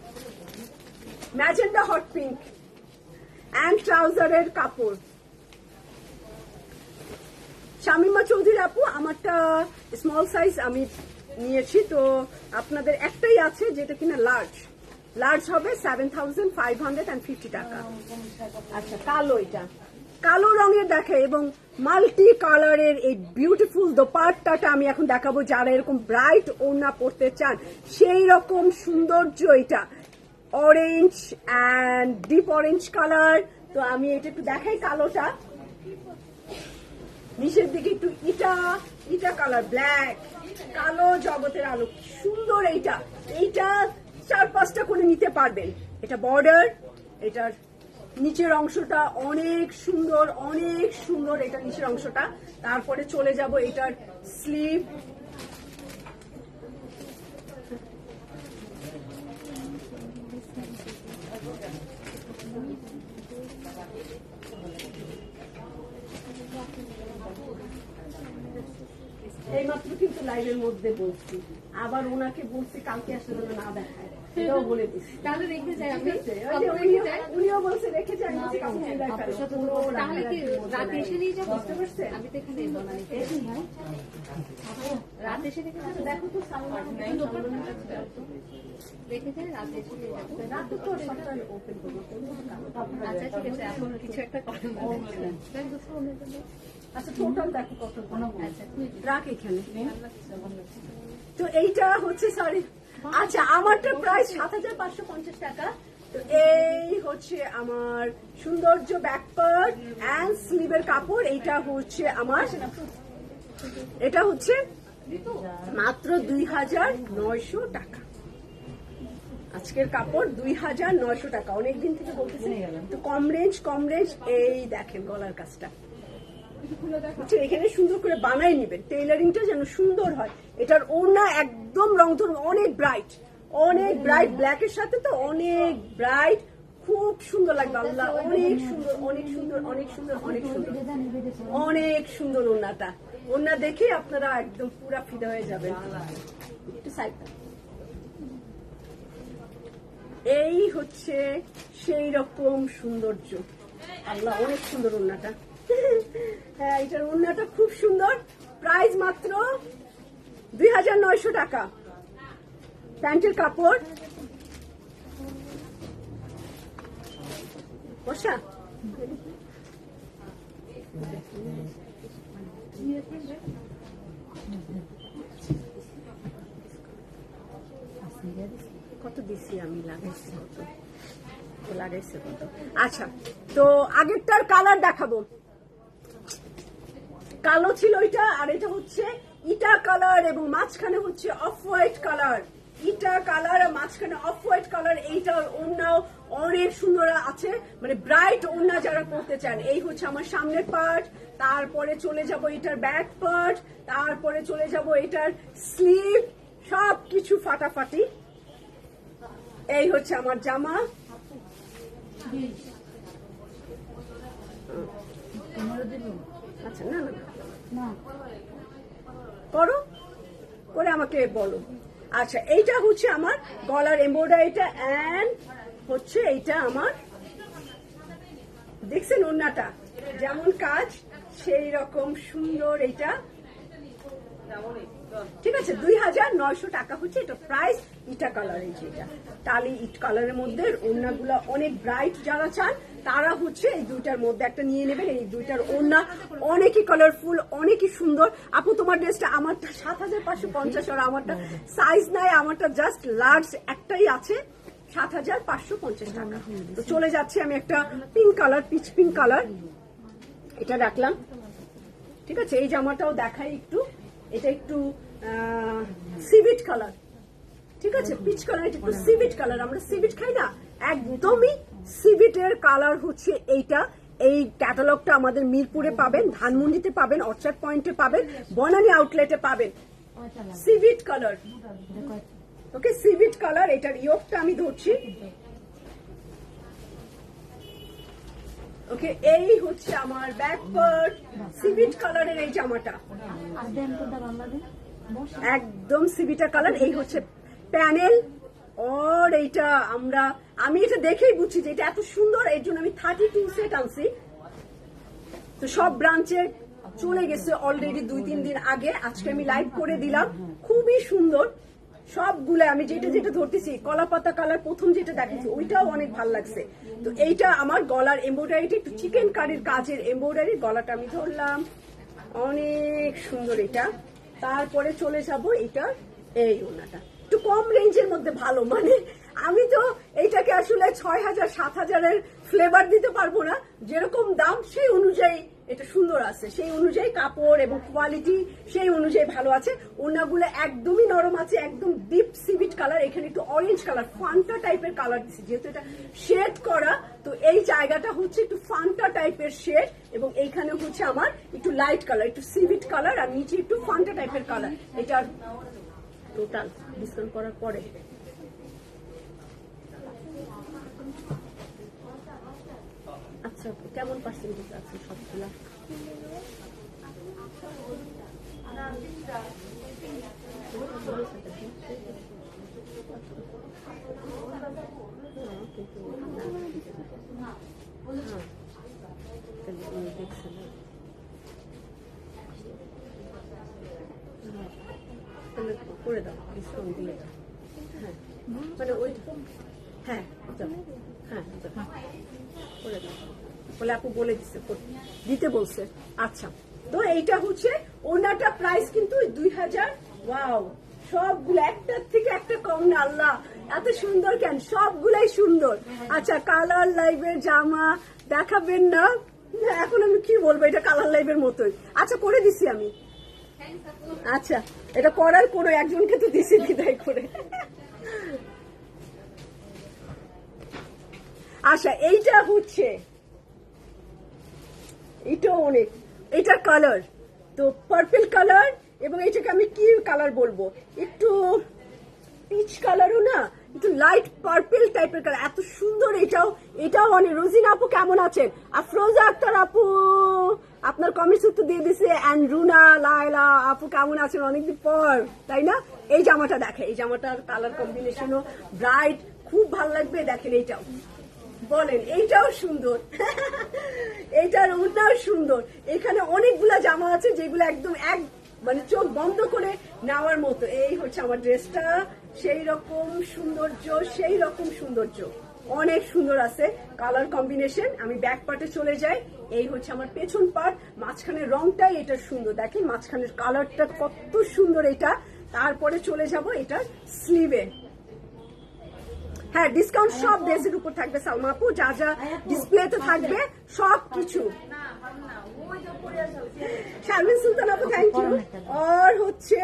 ম্যাজেন্ডা হট পিঙ্ক অ্যান্ড ট্রাউজারের কাপড়। শামিমা চৌধুরী আপু, আমারটা স্মল সাইজ আমি নিয়েছি, তো আপনাদের একটাই আছে যেটা কিনা লার্জ হবে 7,550 টাকা। আচ্ছা, কালো, এটা কালো রঙের দেখে এবং মাল্টি কালারের এই বিউটিফুল দোপাট্টাটা আমি এখন দেখাবো। যারা এরকম ব্রাইট ওড়না পরতে চান, সেই রকম সৌন্দর্য, এটা orange and deep orange colour. তো আমি এটা একটু দেখাই, কালোটা নিচের দিকে একটু ইটা কালার, ব্ল্যাক, কালো জগতের আলো, সুন্দর। এইটা 4-5টা করে নিতে পারবেন। এটা বর্ডার, এটার নিচের অংশটা অনেক সুন্দর, অনেক সুন্দর এটা নিচের অংশটা। তারপরে চলে যাব এটার স্লিভ, এইমাত্র কিন্তু লাইভের মধ্যে বলছি, আবার ওনাকে বলছি কালকে আসলে না দেখায়, এটাও বলে দিচ্ছি। তাহলে রেখে যাই আমি, উনিও বলছে রেখে যাই, তাহলে কি রাতে এসে নিয়ে যাবো? বুঝতে পারছেন, আমি তো এখানে রাতে এসে রেখে যাবো। দেখো তো রেখে যাই, রাতে এসে নিয়ে যাবো। রাতে তো সকালে ওপেন করবো। আচ্ছা ঠিক আছে, এখন কিছু একটা করেন। আচ্ছা, টোটাল দেখো কত। আচ্ছা রাখ এখানে। তো এইটা হচ্ছে, সরি, আচ্ছা, আমারটা প্রায় 7,550 টাকা। তো এই হচ্ছে আমার সৌন্দর্য ব্যাক পার্ট অ্যান্ড স্লিভের কাপড়। এটা হচ্ছে মাত্র 2,900 টাকা। আজকের কাপড় 2,900 টাকা। অনেকদিন থেকে বলতেছি তো কম রেঞ্জ। এই দেখেন গলার কাজটা, এখানে সুন্দর করে বানাই নিবেন, টেইলারিংটা যেন সুন্দর হয়। এটার ওড়না একদম রং ধরুন অনেক ব্রাইট ব্ল্যাকের সাথে, তো অনেক ব্রাইট, খুব সুন্দর লাগবে। আল্লাহ, অনেক সুন্দর ওড়না দেখে আপনারা একদম পুরা ফিদা হয়ে যাবেন। একটু সাইড, এই হচ্ছে সেই রকম সৌন্দর্য। আল্লাহ, অনেক সুন্দর ওড়নাটা। হ্যাঁ, এটার ওড়নাটা খুব সুন্দর। প্রাইস মাত্র 2,900 টাকা। প্যান্টের কাপড় বসা, কত দিছি আমি, লাগাইছি কত। আচ্ছা, তো আগেরটার কালার দেখাবো। কালো ছিল এটা, আর এটা হচ্ছে ইটা কালার এবং মাঝখানে হচ্ছে অফ হোয়াইট কালার। ইটা কালার আর মাঝখানে অফ হোয়াইট কালার। এইটার ওড়নাও অনেক সুন্দর আছে, মানে ব্রাইট ওড়না যারা পরতে চান। এই হচ্ছে আমার সামনের পার্ট, তারপরে চলে যাব এটার ব্যাক পার্ট, তারপরে চলে যাব এটার স্লিভ, সবকিছু ফাটাফাটি। এই হচ্ছে আমার জামা। আচ্ছা, না করে আমাকে বলো। আচ্ছা, এইটা হচ্ছে আমার গলার এমব্রয়ডারিটা, এন্ড হচ্ছে এইটা আমার, দেখছেন ওড়নাটা যেমন কাজ সেই রকম সুন্দর। এইটা ঠিক আছে, 2,900 টাকা হচ্ছে এটা প্রাইস। ইটা কালার, এই যে টালি ইট কালারের মধ্যে ওড়নাগুলা অনেক ব্রাইট যারা চান, তারা হচ্ছে এই দুইটার মধ্যে একটা নিয়ে নেবেন। এই দুইটার ওড়না অনেকই কালারফুল, অনেকই সুন্দর। আপু, তোমার ড্রেসটা, আমারটা 7,550, আর আমারটা সাইজ নাই, আমারটা জাস্ট লার্জ একটাই আছে, 7,550 টাকা। তো চলে যাচ্ছে আমি একটা pink colour, pitch pink colour, এটা রাখলাম। ঠিক আছে, এই জামাটাও দেখাই একটু। এটা একটু সিভিট কালার, ঠিক আছে, পিচ কালার, এটা একটু সিভিট কালার। আমরা সিভিট খাই না, একদমই সিভিটের কালার হচ্ছে এইটা। এই ক্যাটালগটা আমাদের মিরপুরে পাবেন, ধানমন্ডিতে পাবেন, অর্চার্ড পয়েন্টে পাবেন, বনানী আউটলেটে পাবেন। সিভিট কালার, ওকে, সিভিট কালার। এটার ইয়োগটা আমি ধরছি, ওকে, এই হচ্ছে আমার ব্যাক পার্ট, সিভিট কালারের এই জামাটা, একদম সিভিটা কালার। এই হচ্ছে প্যানেল, আর এইটা আমি এটা দেখেই বুঝছি যে এটা এত সুন্দর, এর জন্য আমি 32 সেট আনছি। তো সব ব্রাঞ্চে চলে গেছে অলরেডি 2-3 দিন আগে, আজকে আমি লাইভ করে দিলাম। খুবই সুন্দর সবগুলো, আমি যেটা যেটা ধরতেছি, কলাপাতা কালার প্রথম যেটা দেখেছি ওইটাও অনেক ভালো লাগছে। তো এইটা আমার গলার এমব্রয়ডারিটা একটু চিকেন কারির কাজের এমব্রয়ডারি, গলাটা আমি ধরলাম, অনেক সুন্দর এটা। তারপরে চলে যাব এটা, এই ওনাটা একটু কম রেঞ্জের মধ্যে ভালো, মানে আমি তো এইটাকে আসলে 6,000-7,000-এর ফ্লেভার দিতে পারবো না, যেরকম দাম সেই অনুযায়ী এটা সুন্দর আছে, সেই অনুযায়ী কাপড় এবং কোয়ালিটি সেই অনুযায়ী ভালো আছে। ওনাগুলো একদমই নরম আছে, একদম ডিপ সিভিট কালার, এখানে একটু অরেঞ্জ কালার ফান্টা টাইপের কালার দিচ্ছি, যেহেতু এটা শেড করা, তো এই জায়গাটা হচ্ছে একটু ফান্টা টাইপের শেড, এবং এইখানে হচ্ছে আমার একটু লাইট কালার, একটু সিভিট কালার, আর নিচে একটু ফান্টা টাইপের কালার। এটা টোটাল ডিসকাউন্ট করার পরে আচ্ছা কেমন পার্সেন্টেজ আছে সবগুলা? করে দাও, ডিসকাউন্ট দিয়ে দাও। হ্যাঁ মানে ওইটা, হ্যাঁ হ্যাঁ করে দাও বলে আপু বলে দিতে বলছে। আচ্ছা, তো এইটা হচ্ছে ওনাটা প্রাইস কিন্তু 2,000। ওয়াও, সবগুলো একটার থেকে একটা কম না, আল্লাহ এত সুন্দর কেন, সবগুলাই সুন্দর। আচ্ছা, কালার লাইভের জামা দেখাবেন না? এখন আমি কি বলবো, এটা কালার লাইভের মতোই। আচ্ছা, করে দিছি আমি। আচ্ছা, এটা করার কোনো একজনকে তো দিছি বিদায় করে। আচ্ছা, এইটা হচ্ছে, এটাও অনেক, এটা কালার তো পার্পল কালার, এবং এটাকে আমি কি কালার বলবো, একটু পিচ কালারও না, একটু লাইট পার্পল টাইপের কালার, এত সুন্দর। এটাও অনেক। রোজিনা আপু কেমন আছেন? আফরোজা আক্তার আপু আপনার কমেন্টস উত্তর দিয়ে দিছে, এন্ড রুনা লাইলা আপু কেমন আছেন, অনেকদিন পর, তাই না? এই জামাটা দেখে, এই জামাটার কালার কম্বিনেশনও ব্রাইট, খুব ভালো লাগবে। দেখেন এইটাও, বলেন এইটাও সুন্দর, এইটার ওটাও সুন্দর। এখানে অনেকগুলা জামা আছে যেগুলো একদম মানে চোখ বন্ধ করে নেওয়ার মতো। এই হচ্ছে আমার ড্রেসটা, সেই রকম সৌন্দর্য, সেই রকম সৌন্দর্য, অনেক সুন্দর আছে কালার কম্বিনেশন। আমি ব্যাক পার্টে চলে যাই, এই হচ্ছে আমার পেছন পার্ট, মাঝখানের রংটাই এটা সুন্দর, দেখেন মাঝখানের কালারটা কত সুন্দর এটা। তারপরে চলে যাব এটা স্লিভে। হ্যাঁ, ডিসকাউন্ট সব ড্রেসের উপর থাকবে সালমা আপু, যা যা ডিসপ্লেতে থাকবে সবকিছু। শারমিন সুলতান আপু থ্যাংক ইউ। আর হচ্ছে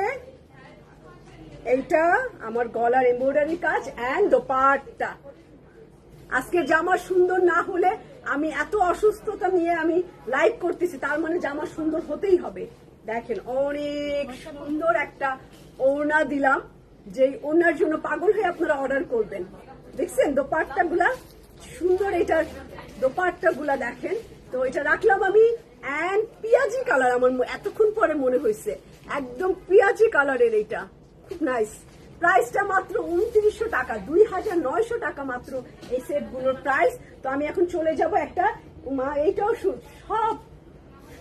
এইটা আমার গলার এমব্রয়ডারি কাজ এন্ড দোপাট্টা। আজকের জামা সুন্দর না হলে, আমি এত অসুস্থতা নিয়ে আমি লাইভ করতেছি, তার মানে জামা সুন্দর হতেই হবে। দেখেন অনেক সুন্দর একটা ওড়না দিলাম, যে ওড়নার জন্য পাগল হয়ে আপনারা অর্ডার করবেন। দেখছেন দোপাট্টা গুলা সুন্দর, এটার দোপাট্টা গুলা দেখেন। তো এটা রাখলাম আমি, এন্ড পিয়াজি কালার, আমার এতক্ষণ পরে মনে হয়েছে একদম পিয়াজি কালারের, এইটা খুব নাইস। প্রাইসটা মাত্র 2900 টাকা, 2,900 টাকা মাত্র এই সেট গুলোর প্রাইস। তো আমি এখন চলে যাব একটা, এইটাও সব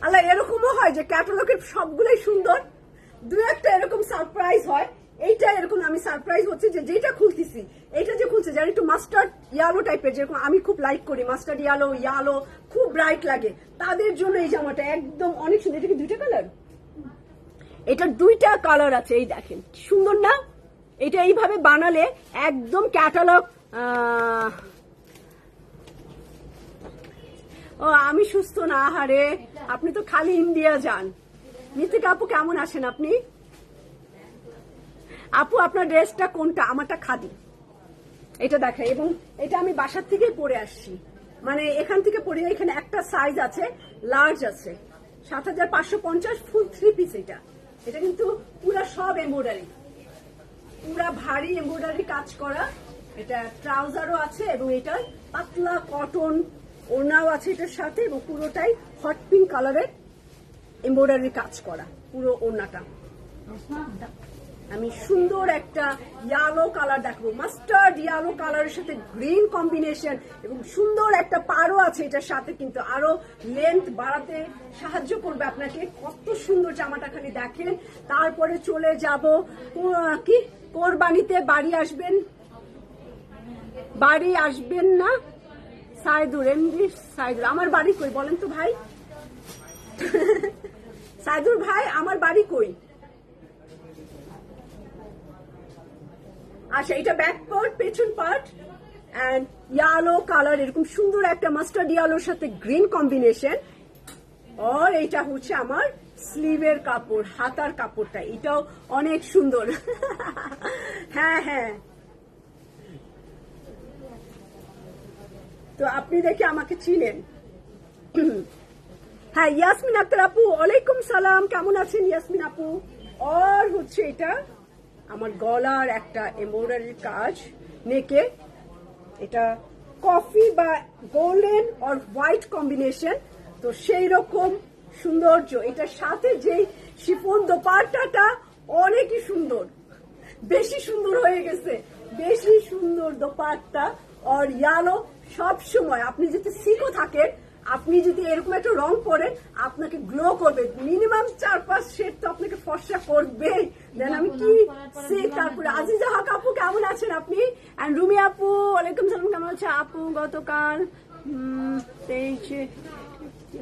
আল্লাহ, এরকমও হয় যে ক্যাটালগের সবগুলোই সুন্দর, দু একটা এরকম সারপ্রাইজ হয়। এইটা এরকম আমি সারপ্রাইজ হচ্ছে যে যেটা খুলতেছি, এটা যে খুলছে যারা একটু মাস্টার্ড ইয়ালো টাইপের, যেরকম আমি খুব লাইক করি মাস্টার্ড ইয়ালো খুব ব্রাইট লাগে, তাদের জন্য এই জামাটা একদম অনেক সুন্দর। এটা কি দুইটা কালার? এটা দুইটা কালার আছে, এই দেখেন সুন্দর না? এটা এইভাবে বানালে একদম ক্যাটালগ। ও আমি সুস্থ না, আহারে আপনি তো খালি ইন্ডিয়া যান। নিতিকা আপু কেমন আছেন আপনি? আপু আপনার ড্রেসটা কোনটা? আমারটা খাদি, এটা দেখে, এবং এটা আমি বাসার থেকে পরে আসছি, মানে এখান থেকে পরে। এখানে একটা সাইজ আছে, লার্জ আছে, 7,550 ফুল 3 পিস। এটা কিন্তু পুরা সব এমব্রয়ডারি, পুরা ভারী এমব্রয়ডারি কাজ করা। এটা ট্রাউজারও আছে, এবং এটা পাতলা কটন ওড়নাও আছে এটার সাথে এবং পুরোটাই হট পিঙ্ক কালারের এমব্রয়ডারি কাজ করা পুরো ওড়নাটা। আমি সুন্দর একটা ইয়েলো কালার দেখবো, মাস্টার্ড ইয়েলো কালারের সাথে গ্রিন কম্বিনেশন এবং সুন্দর একটা পাড়ও আছে এটার সাথে, কিন্তু আরো লেন্থ বাড়াতে সাহায্য করবে আপনাকে। কত সুন্দর জামাটা খালি দেখেন। তারপরে চলে যাব কি কোরবানিতে বাড়ি আসবেন না সাইদুর, এমডি সাইদুর। আমার বাড়ি কই বলেন তো ভাই? সাইদুর ভাই আমার বাড়ি কই? আচ্ছা, এটা ব্যাক পার্ট, পেছন পার্ট এন্ড ইয়েলো কালার, এরকম সুন্দর একটা মাস্টার্ড ইয়েলোর সাথে গ্রিন কম্বিনেশন। আর এটা হচ্ছে আমার স্লিভের কাপড়, হাতার কাপড়টা, এটাও অনেক সুন্দর। হ্যাঁ হ্যাঁ, তো আপনি দেখে আমাকে চিনেন। হ্যাঁ, ইয়াসমিন আক্তার আপু, ওয়ালাইকুম সালাম, কেমন আছেন ইয়াসমিন আপু? আর হচ্ছে এটা আমার গলার একটা এমব্রয়ডারির কাজ নেকে, এটা কফি বা গোল্ডেন আর হোয়াইট কম্বিনেশন, তো সেই রকম সৌন্দর্য। এটার সাথে যে শিফন দোপাট্টাটা অনেকই সুন্দর, বেশি সুন্দর হয়ে গেছে, বেশি সুন্দর দোপাট্টা। আর ইয়ালো সব সময় আপনি যদি সিকো থাকেন, আপনি যদি এরকম একটা রং পরেন, আপনাকে গ্লো করবে, মিনিমাম 4-5 শেড তো আপনাকে ফর্সা করবে। দেন আমি কি সিক। তারপরে আজিজা হক আপু, কেমন আছেন আপনি? এন্ড রুমি আপু, ওয়ালাইকুম সালাম, কেমন আছে আপু? গতকাল 23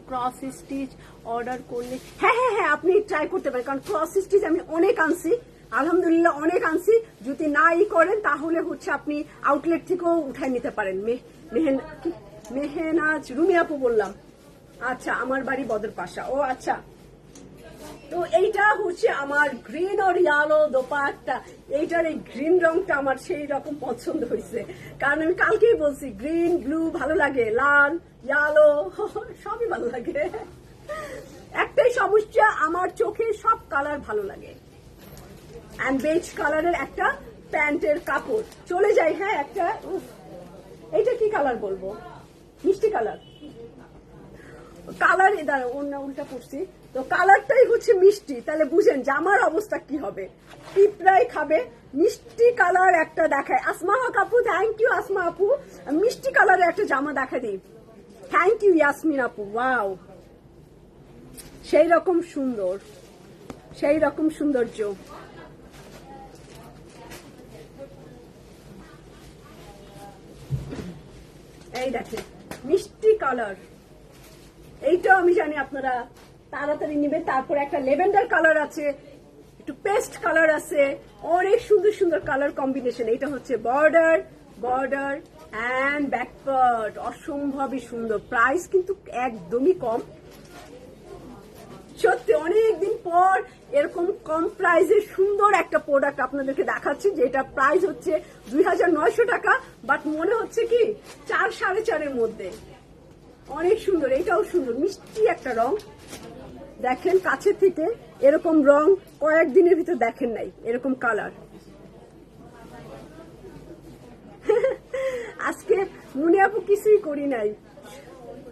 ক্রস স্টিচ অর্ডার করলে, হ্যাঁ হ্যাঁ হ্যাঁ, আপনি ট্রাই করতে পারেন, কারণ ক্রস স্টিচ আমি অনেক আনছি, আলহামদুলিল্লাহ অনেক আনছি। যদি না করেন তাহলে হচ্ছে আপনি আউটলেট থেকেও উঠাই নিতে পারেন। মেহেনাজ রুমি আপু বললাম। আচ্ছা, আমার বাড়ি বদরপাশা। ও আচ্ছা, তো এইটা হচ্ছে আমার গ্রিন আর ইয়েলো দোপাট্টা। এইটার এই গ্রিন রংটা আমার সেই রকম পছন্দ হয়েছে, কারণ আমি কালকেই বলছি গ্রিন ব্লু ভালো লাগে, লাল ইয়েলো সবই ভালো লাগে। একটাই সমস্যা, আমার চোখে সব কালার ভালো লাগে। এন্ড বেজ কালারের একটা প্যান্টের কাপড় চলে যায়। হ্যাঁ, একটা এইটা কি কালার বলবো, মিষ্টি কালার কালার, দাঁড়া অন্য উল্টা পড়ছি, তো কালারটাই হচ্ছে মিষ্টি, তাহলে বুঝেন জামার অবস্থা কি হবে, পিঁপড়াই খাবে। মিষ্টি কালার একটা দেখায় আসমা হক আপু, থ্যাংক ইউ আসমা আপু, মিষ্টি কালারের একটা জামা দেখা দিই। থ্যাংক ইউ ইয়াসমিন আপু, ওয়াও, সেই রকম সুন্দর, সেই রকম সৌন্দর্য। এই দেখেন মিষ্টি কালার, এইটাও আমি জানি আপনারা তাড়াতাড়ি নেবেন। তারপরে একটা লেভেন্ডার কালার আছে, একটু পেস্ট কালার আছে, অনেক সুন্দর সুন্দর কালার কম্বিনেশন। এটা হচ্ছে বর্ডার এন্ড ব্যাক পার্ট, অসম্ভবই সুন্দর। প্রাইস কিন্তু একদমই কম, সত্যি অনেকদিন পর এরকম কম প্রাইসের সুন্দর একটা প্রোডাক্ট আপনাদেরকে দেখাচ্ছি, যেটা প্রাইস হচ্ছে 2900 টাকা, বাট মনে হচ্ছে কি 4-4.5 মধ্যে। অনেক সুন্দর, এটাও সুন্দর, মিষ্টি একটা রং। দেখেন কাছে থেকে এরকম রং কয়েকদিনের ভিতর দেখেন নাই, এরকম কালার। আজকে মনে আপু কিছুই করি নাই,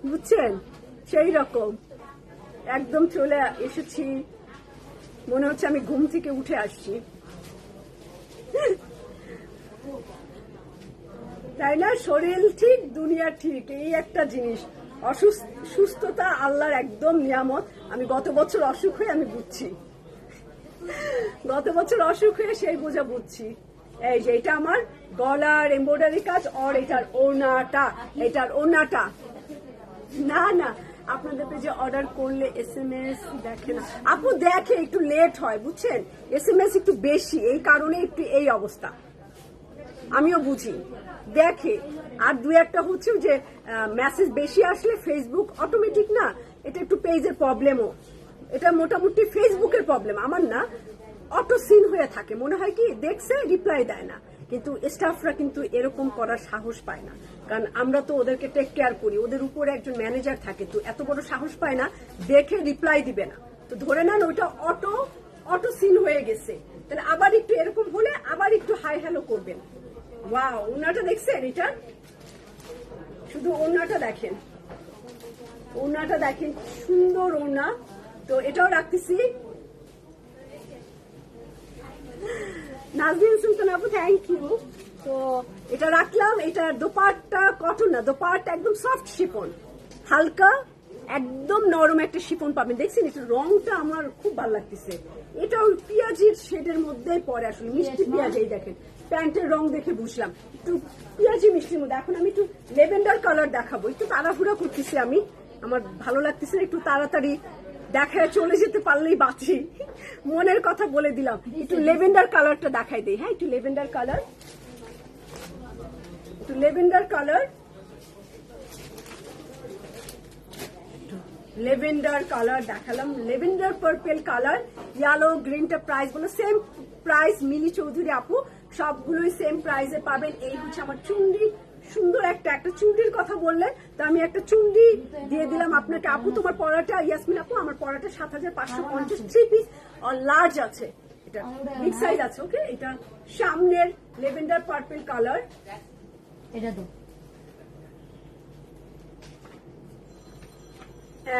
বুঝছেন, সেই রকম একদম চলে এসেছি, মনে হচ্ছে আমি ঘুম থেকে উঠে আসছি, তাই না? শরীর ঠিক দুনিয়া ঠিক, এই একটা জিনিস। সুস্থতা আল্লাহর একদম নিয়ামত। আমি গত বছর অসুখ হয়ে আমি বুঝছি, গত বছর অসুখ হয়ে সেই বোঝা বুঝছি। এই যে এটা আমার গলার এমব্রয়ডারি কাজ, আর এটার ওড়নাটা না না, আপনাদের পেজে অর্ডার করলে SMS দেখে না আপু, দেখে একটু লেট হয়, বুঝছেন, SMS একটু বেশি, এই কারণে একটু এই অবস্থা, আমিও বুঝি, দেখে। আর 2-1টা হচ্ছে যে মেসেজ বেশি আসলে ফেসবুক অটোমেটিক না, এটা একটু পেজের প্রবলেমও, এটা মোটামুটি ফেসবুকের প্রবলেম, আমার না, অটো সিন হয়ে থাকে, মনে হয় কি দেখছে রিপ্লাই দেয় না, কিন্তু স্টাফরা কিন্তু এরকম করার সাহস পায় না, কারণ আমরা তো ওদেরকে টেক কেয়ার করি, ওদের উপরে একজন ম্যানেজার থাকে, তো এত বড় সাহস পায় না দেখে রিপ্লাই দিবে না, তো ধরে নেন ওইটা অটো সিন হয়ে গেছে, তাহলে আবার একটু এরকম হলে আবার একটু হাই হ্যালো করবেন। ওয়াও, ওড়নাটা দেখছেন, এটা শুধু ওড়নাটা দেখেন, ওড়নাটা দেখেন সুন্দর ওড়না, তো এটাও রাখতেছি। নাজরিন সুলতান আপু থ্যাংক ইউ। তো এটা রাখলাম। এটার দোপাট্টা কটন না, দোপাট্টা একদম সফট শিফন, হালকা একদম নরম একটা শিফন পাবেন। দেখছেন এটা রংটা আমার খুব ভালো লাগতেছে। এটাও পেঁয়াজির শেডের মধ্যেই পড়ে, আসলে মিষ্টি পেঁয়াজ। এই দেখেন প্যান্টের রং দেখে বুঝলাম একটু পেঁয়াজি মিষ্টির মধ্যে। এখন আমি একটু লেভেন্ডার কালার দেখাবো, একটু তাড়াহুড়া করতেছি আমি, আমার ভালো লাগতেছে একটু তাড়াতাড়ি দেখায় চলে যেতে পারলেই বাঁচি। মনের কথা বলে দিলাম। একটু লেভেন্ডার কালারটা দেখাই দেই। হ্যাঁ, একটু লেভেন্ডার কালার, একটু লেভেন্ডার কালার, লেভেন্ডার কালার দেখালাম। লেভেন্ডার পার্পল কালার, ইয়েলো গ্রিনটা প্রাইস বলো সেম প্রাইস। মিলি চৌধুরী আপু সবগুলোই সেম প্রাইসে পাবেন। এই হচ্ছে আমার চুন্ডি, সুন্দর একটা চুন্ডির কথা বললেন, তো আমি একটা চুন্ডি দিয়ে দিলাম আপনাকে। আপু তোমার পড়াটা, ইয়াসমিন আপু আমার পড়াটা 7550 3 পিস আর লার্জ আছে, এটা বিগ সাইজ আছে। ওকে, এটা সামনের লেভেন্ডার পার্পল কালার, এটা তো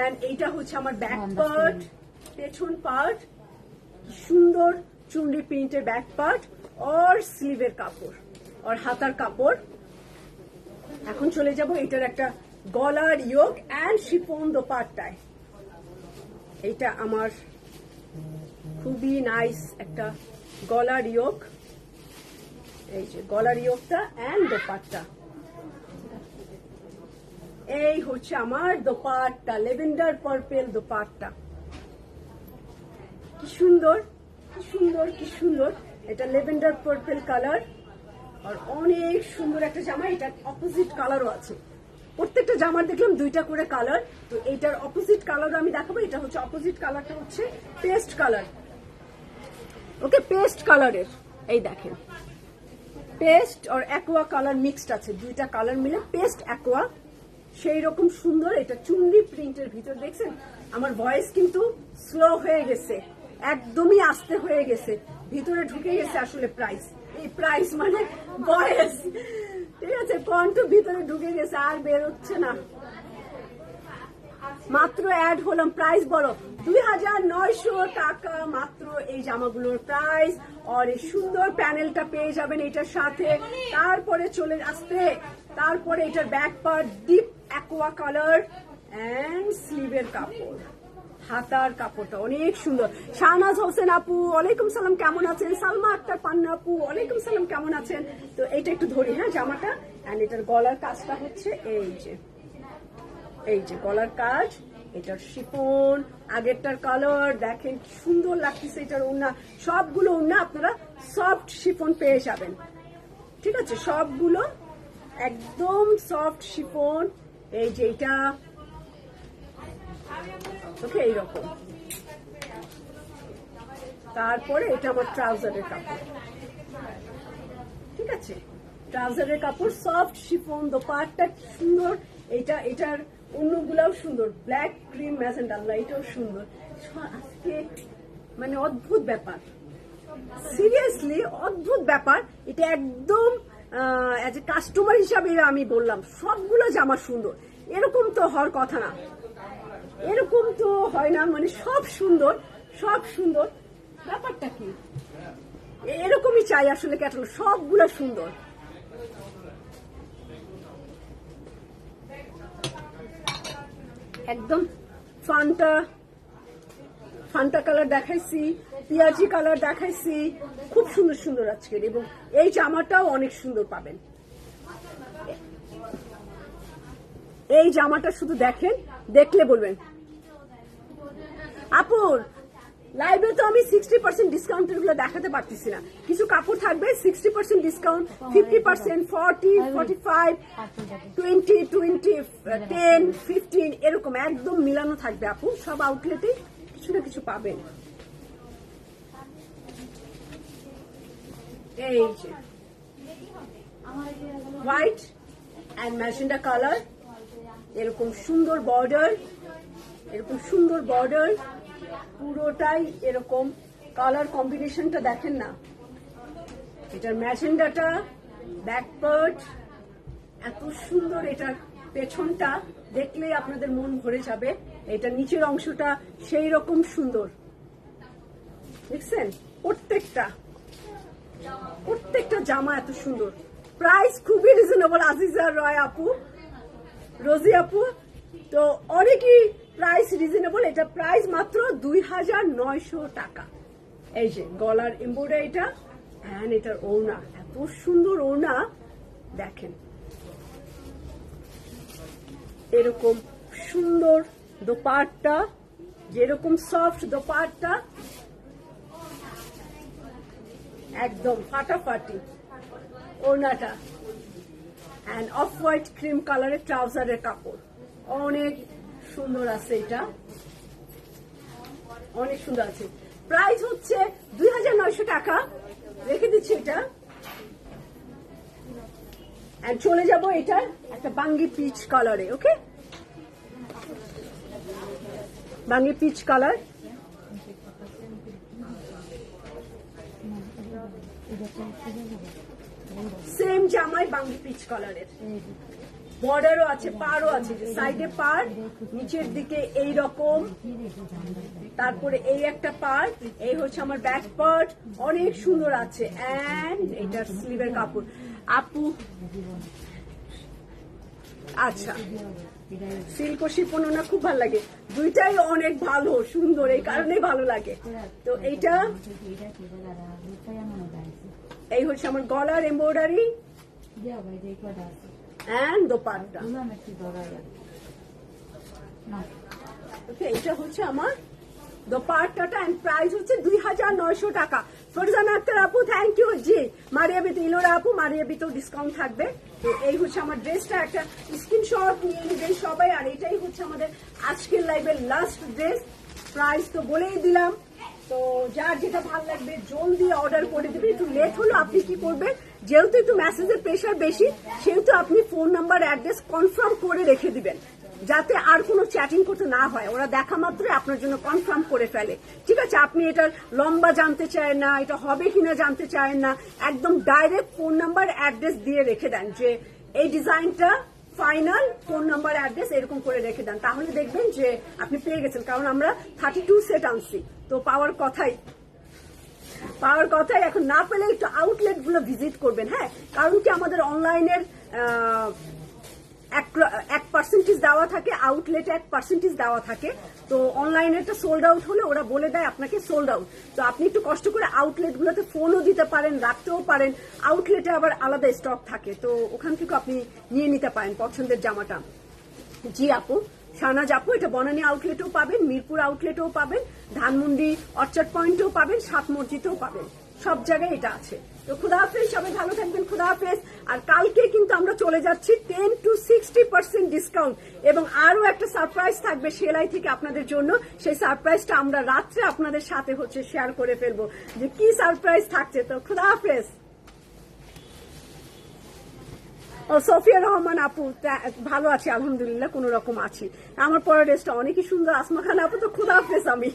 এন্ড এইটা হচ্ছে আমার ব্যাক পার্ট, পেছন পার্ট, সুন্দর চুন্ডি প্রিন্টের ব্যাক পার্ট আর স্লিভের কাপড় আর হাতার কাপড়। এখন চলে যাব এটার একটা গলার ইয়োক এন্ড শিফন দোপাট্টায়। এইটা আমার খুবই নাইস একটা গলার ইয়োক, এই যে গলার ইয়োকটা এন্ড দোপাট্টা। এই হচ্ছে আমার দোপাট্টা, লেভেন্ডার পার্পল দোপাট্টা। কি সুন্দর, কি সুন্দর, কি সুন্দর। এটা লেভেন্ডার পার্পল কালার আর অনেক সুন্দর একটা জামা। এটা অপোজিট কালারও আছে, প্রত্যেকটা জামার দেখলাম দুইটা করে কালার, তো এইটার অপোজিট কালার আমি দেখাবো। এটা হচ্ছে অপোজিট কালারটা হচ্ছে পেস্ট কালার। ওকে, পেস্ট কালারের, এই দেখেন পেস্ট আর অ্যাকোয়া কালার মিক্সড আছে, দুইটা কালার মিলে পেস্ট অ্যাকোয়া, সেই রকম সুন্দর। এটা চুন্ডি প্রিন্টের ভিতর। দেখছেন আমার ভয়েস কিন্তু স্লো হয়ে গেছে, একদমই আস্তে হয়ে গেছে, ভিতরে ঢুকে গেছে আসলে প্রাইস, এই প্রাইস মানে ভয়েস, ঠিক আছে, কণ্ঠ ভিতরে ঢুকে গেছে আর বের হচ্ছে না। মাত্র অ্যাড হলাম, প্রাইস বড় 2900 টাকা মাত্র এই জামাগুলোর প্রাইস। আর এই সুন্দর প্যানেলটা পেয়ে যাবেন এটার সাথে। তারপরে চলে আসতে, তারপরে এটার back part deep aqua colour and স্লিভের কাপড়, হাতার কাপড়টা অনেক সুন্দর। শাহনাজ হোসেন আপু ওয়ালাইকুম সালাম, কেমন আছেন? সালমা আক্তার পান্না আপু ওয়ালাইকুম সালাম, কেমন আছেন? তো এইটা একটু ধরি, হ্যাঁ জামাটা, এন্ড এটার গলার কাজটা হচ্ছে এই যে, এই যে গলার কাজ, এটার শিফন, আগেরটার কালার দেখেন কি সুন্দর লাগতেছে। এটার ওড়না, সবগুলো ওড়না আপনারা সফট শিফন পেয়ে যাবেন, ঠিক আছে, সবগুলো একদম সফট শিফন। এই যে এটা ওকে এইরকম। তারপরে এটা আমার ট্রাউজারের কাপড়, ঠিক আছে, ট্রাউজারের কাপড় সফট শিফন, দোপাট্টা সুন্দর। এটার অন্যগুলাও সুন্দর, ব্ল্যাক ক্রিম ম্যাজেন্ডা, এটাও সুন্দর। আজকে মানে অদ্ভুত ব্যাপার, সিরিয়াসলি অদ্ভুত ব্যাপার। এটা একদম এজ এ কাস্টমার হিসাবে আমি বললাম সবগুলো জামা সুন্দর, এরকম তো হওয়ার কথা না, এরকম তো হয় না, মানে সব সুন্দর, সব সুন্দর। ব্যাপারটা কি, এরকমই চাই আসলে ক্যাটালগ, সবগুলো সুন্দর। একদম ফান্টা কালার দেখাইছি, পিয়াজি কালার দেখাইছি, খুব সুন্দর সুন্দর আজকের। এবং এই জামাটাও অনেক সুন্দর পাবেন। এই জামাটা শুধু দেখেন, দেখলে বলবেন আপুর লাইভে তো আমি 60% ডিসকাউন্টের গুলো দেখাতে পারতেছি না। কিছু কাপড় থাকবে 60% ডিসকাউন্ট, 50%, 40, 45, 20, 10, 15 এরকম একদম মিলানো থাকবে আপু। সব আউটলেটে কিছু না কিছু পাবেন। এই যে হোয়াইট এন্ড ম্যাজেন্ডা কালার, এরকম সুন্দর বর্ডার, এরকম সুন্দর বর্ডার, পুরোটাই এরকম কালার কম্বিনেশনটা দেখেন না। এটার ম্যাজেন্ডাটা ব্যাক পার্ট এত সুন্দর, এটার পেছনটা দেখলেই আপনাদের মন ভরে যাবে। এটা নিচের অংশটা সেই রকম সুন্দর, দেখছেন? প্রত্যেকটা জামা এত সুন্দর। প্রাইস খুবই রিজনেবল আজিজা রয় আপু, রোজি আপু, তো অনেকই প্রাইস রিজনেবল। এটা প্রাইস মাত্র 2900 টাকা। এই যে গলার এমব্রয়ডারিটা এন্ড এটার ওড়না, এত সুন্দর ওড়না দেখেন। এরকম সুন্দর দোপাট্টা, যেরকম সফট দোপাট্টা, একদম ফাটাফাটি ওড়নাটা, এন্ড অফ হোয়াইট ক্রিম কালারের ট্রাউজারের কাপড়, অনেক সুন্দর আছে। এটা অনেক সুন্দর আছে। প্রাইস হচ্ছে 2900 টাকা, রেখে দিচ্ছি এটা। এন্ড চলে যাব এটা একটা বাঙ্গি পিচ কালারে। ওকে, বাঙ্গি পিচ কালার, সেম জামাই বাঙ্গি পিচ কালারের, বর্ডারও আছে, পাড়ও আছে, সাইডে পাড়, নিচের দিকে এই রকম, তারপরে এই একটা পার্ট, এই হচ্ছে আমার ব্যাক পার্ট, অনেক সুন্দর আছে। এন্ড এটার স্লিভের কাপড় আপু, আচ্ছা সিল্ক ও শিফন না খুব ভালো লাগে, দুইটাই অনেক ভালো সুন্দর, এই কারণে ভালো লাগে। তো এইটা এই হচ্ছে আমার গলার এমব্রয়ডারি এন্ড দোপাট্টা। ওকে, এটা হচ্ছে আমার দোপাট্টাটা এন্ড প্রাইস হচ্ছে 2900 টাকা। ফরজানা আক্তার আপু থ্যাংক ইউ। জি মারিয়াবিতে ইলোরা আপু, মারিয়াবিতেও ডিসকাউন্ট থাকবে। তো এই হচ্ছে আমার ড্রেসটা, একটা স্ক্রিনশট নিয়ে নেবেন সবাই। আর এটাই হচ্ছে আমাদের আজকের লাইভের লাস্ট ড্রেস। প্রাইস তো বলেই দিলাম, তো যার যেটা ভালো লাগবে জলদি অর্ডার করে দেবেন। একটু লেট হলো আপনি কি করবেন, যেহেতু একটু মেসেজের প্রেশার বেশি, সেহেতু আপনি ফোন নাম্বার অ্যাড্রেস কনফার্ম করে রেখে দিবেন, যাতে আর কোনো চ্যাটিং করতে না হয়। ওরা দেখা মাত্রই আপনার জন্য কনফার্ম করে ফেলে, ঠিক আছে? আপনি এটার লম্বা জানতে চান না, এটা হবে কিনা জানতে চান না, একদম ডাইরেক্ট ফোন নাম্বার অ্যাড্রেস দিয়ে রেখে দেন যে এই ডিজাইনটা ফাইনাল, ফোন নাম্বার অ্যাড্রেস এরকম করে রেখে দেন, তাহলে দেখবেন যে আপনি পেয়ে গেছেন। কারণ আমরা 32 সেট আনছি, তো পাওয়ার কথাই। এখন না পেলে একটু আউটলেট গুলো ভিজিট করবেন। হ্যাঁ, কারণ কি আমাদের অনলাইনের 1% দেওয়া থাকে, আউটলেটে 1% দেওয়া থাকে। তো অনলাইনেরটা সোল্ড আউট হলে ওরা বলে দেয় আপনাকে সোল্ড আউট। তো আপনি একটু কষ্ট করে আউটলেট গুলোতে ফোনও দিতে পারেন, রাখতেও পারেন। আউটলেটে আবার আলাদা স্টক থাকে, তো ওখান থেকে আপনি নিয়ে নিতে পারেন পছন্দের জামাটা। জি আপু, শাহনাজ আপু, এটা বনানী আউটলেটেও পাবেন, মিরপুর আউটলেটেও পাবেন, ধানমন্ডি অর্চার্ড পয়েন্টেও পাবেন, সাত মসজিদেও পাবেন, সব জায়গায় এটা আছে। তো খুদা হাফেজ, সবাই ভালো থাকবেন, খুদা হাফেজ। আর কালকে কিন্তু আমরা চলে যাচ্ছি 10 to 60% ডিসকাউন্ট, এবং আরো একটা সারপ্রাইজ থাকবে সেলাই থেকে আপনাদের জন্য। সেই সারপ্রাইজটা আমরা রাত্রে আপনাদের সাথে হচ্ছে শেয়ার করে ফেলবো যে কি সারপ্রাইজ থাকছে। তো খুদা হাফেজ। ও সোফিয়া রহমান আপু, ভালো আছি আলহামদুলিল্লাহ, কোন রকম আছি। আমার পরের ড্রেসটা অনেকই সুন্দর। আসমা খান আপু, তো খুদা হাফেজ আমি।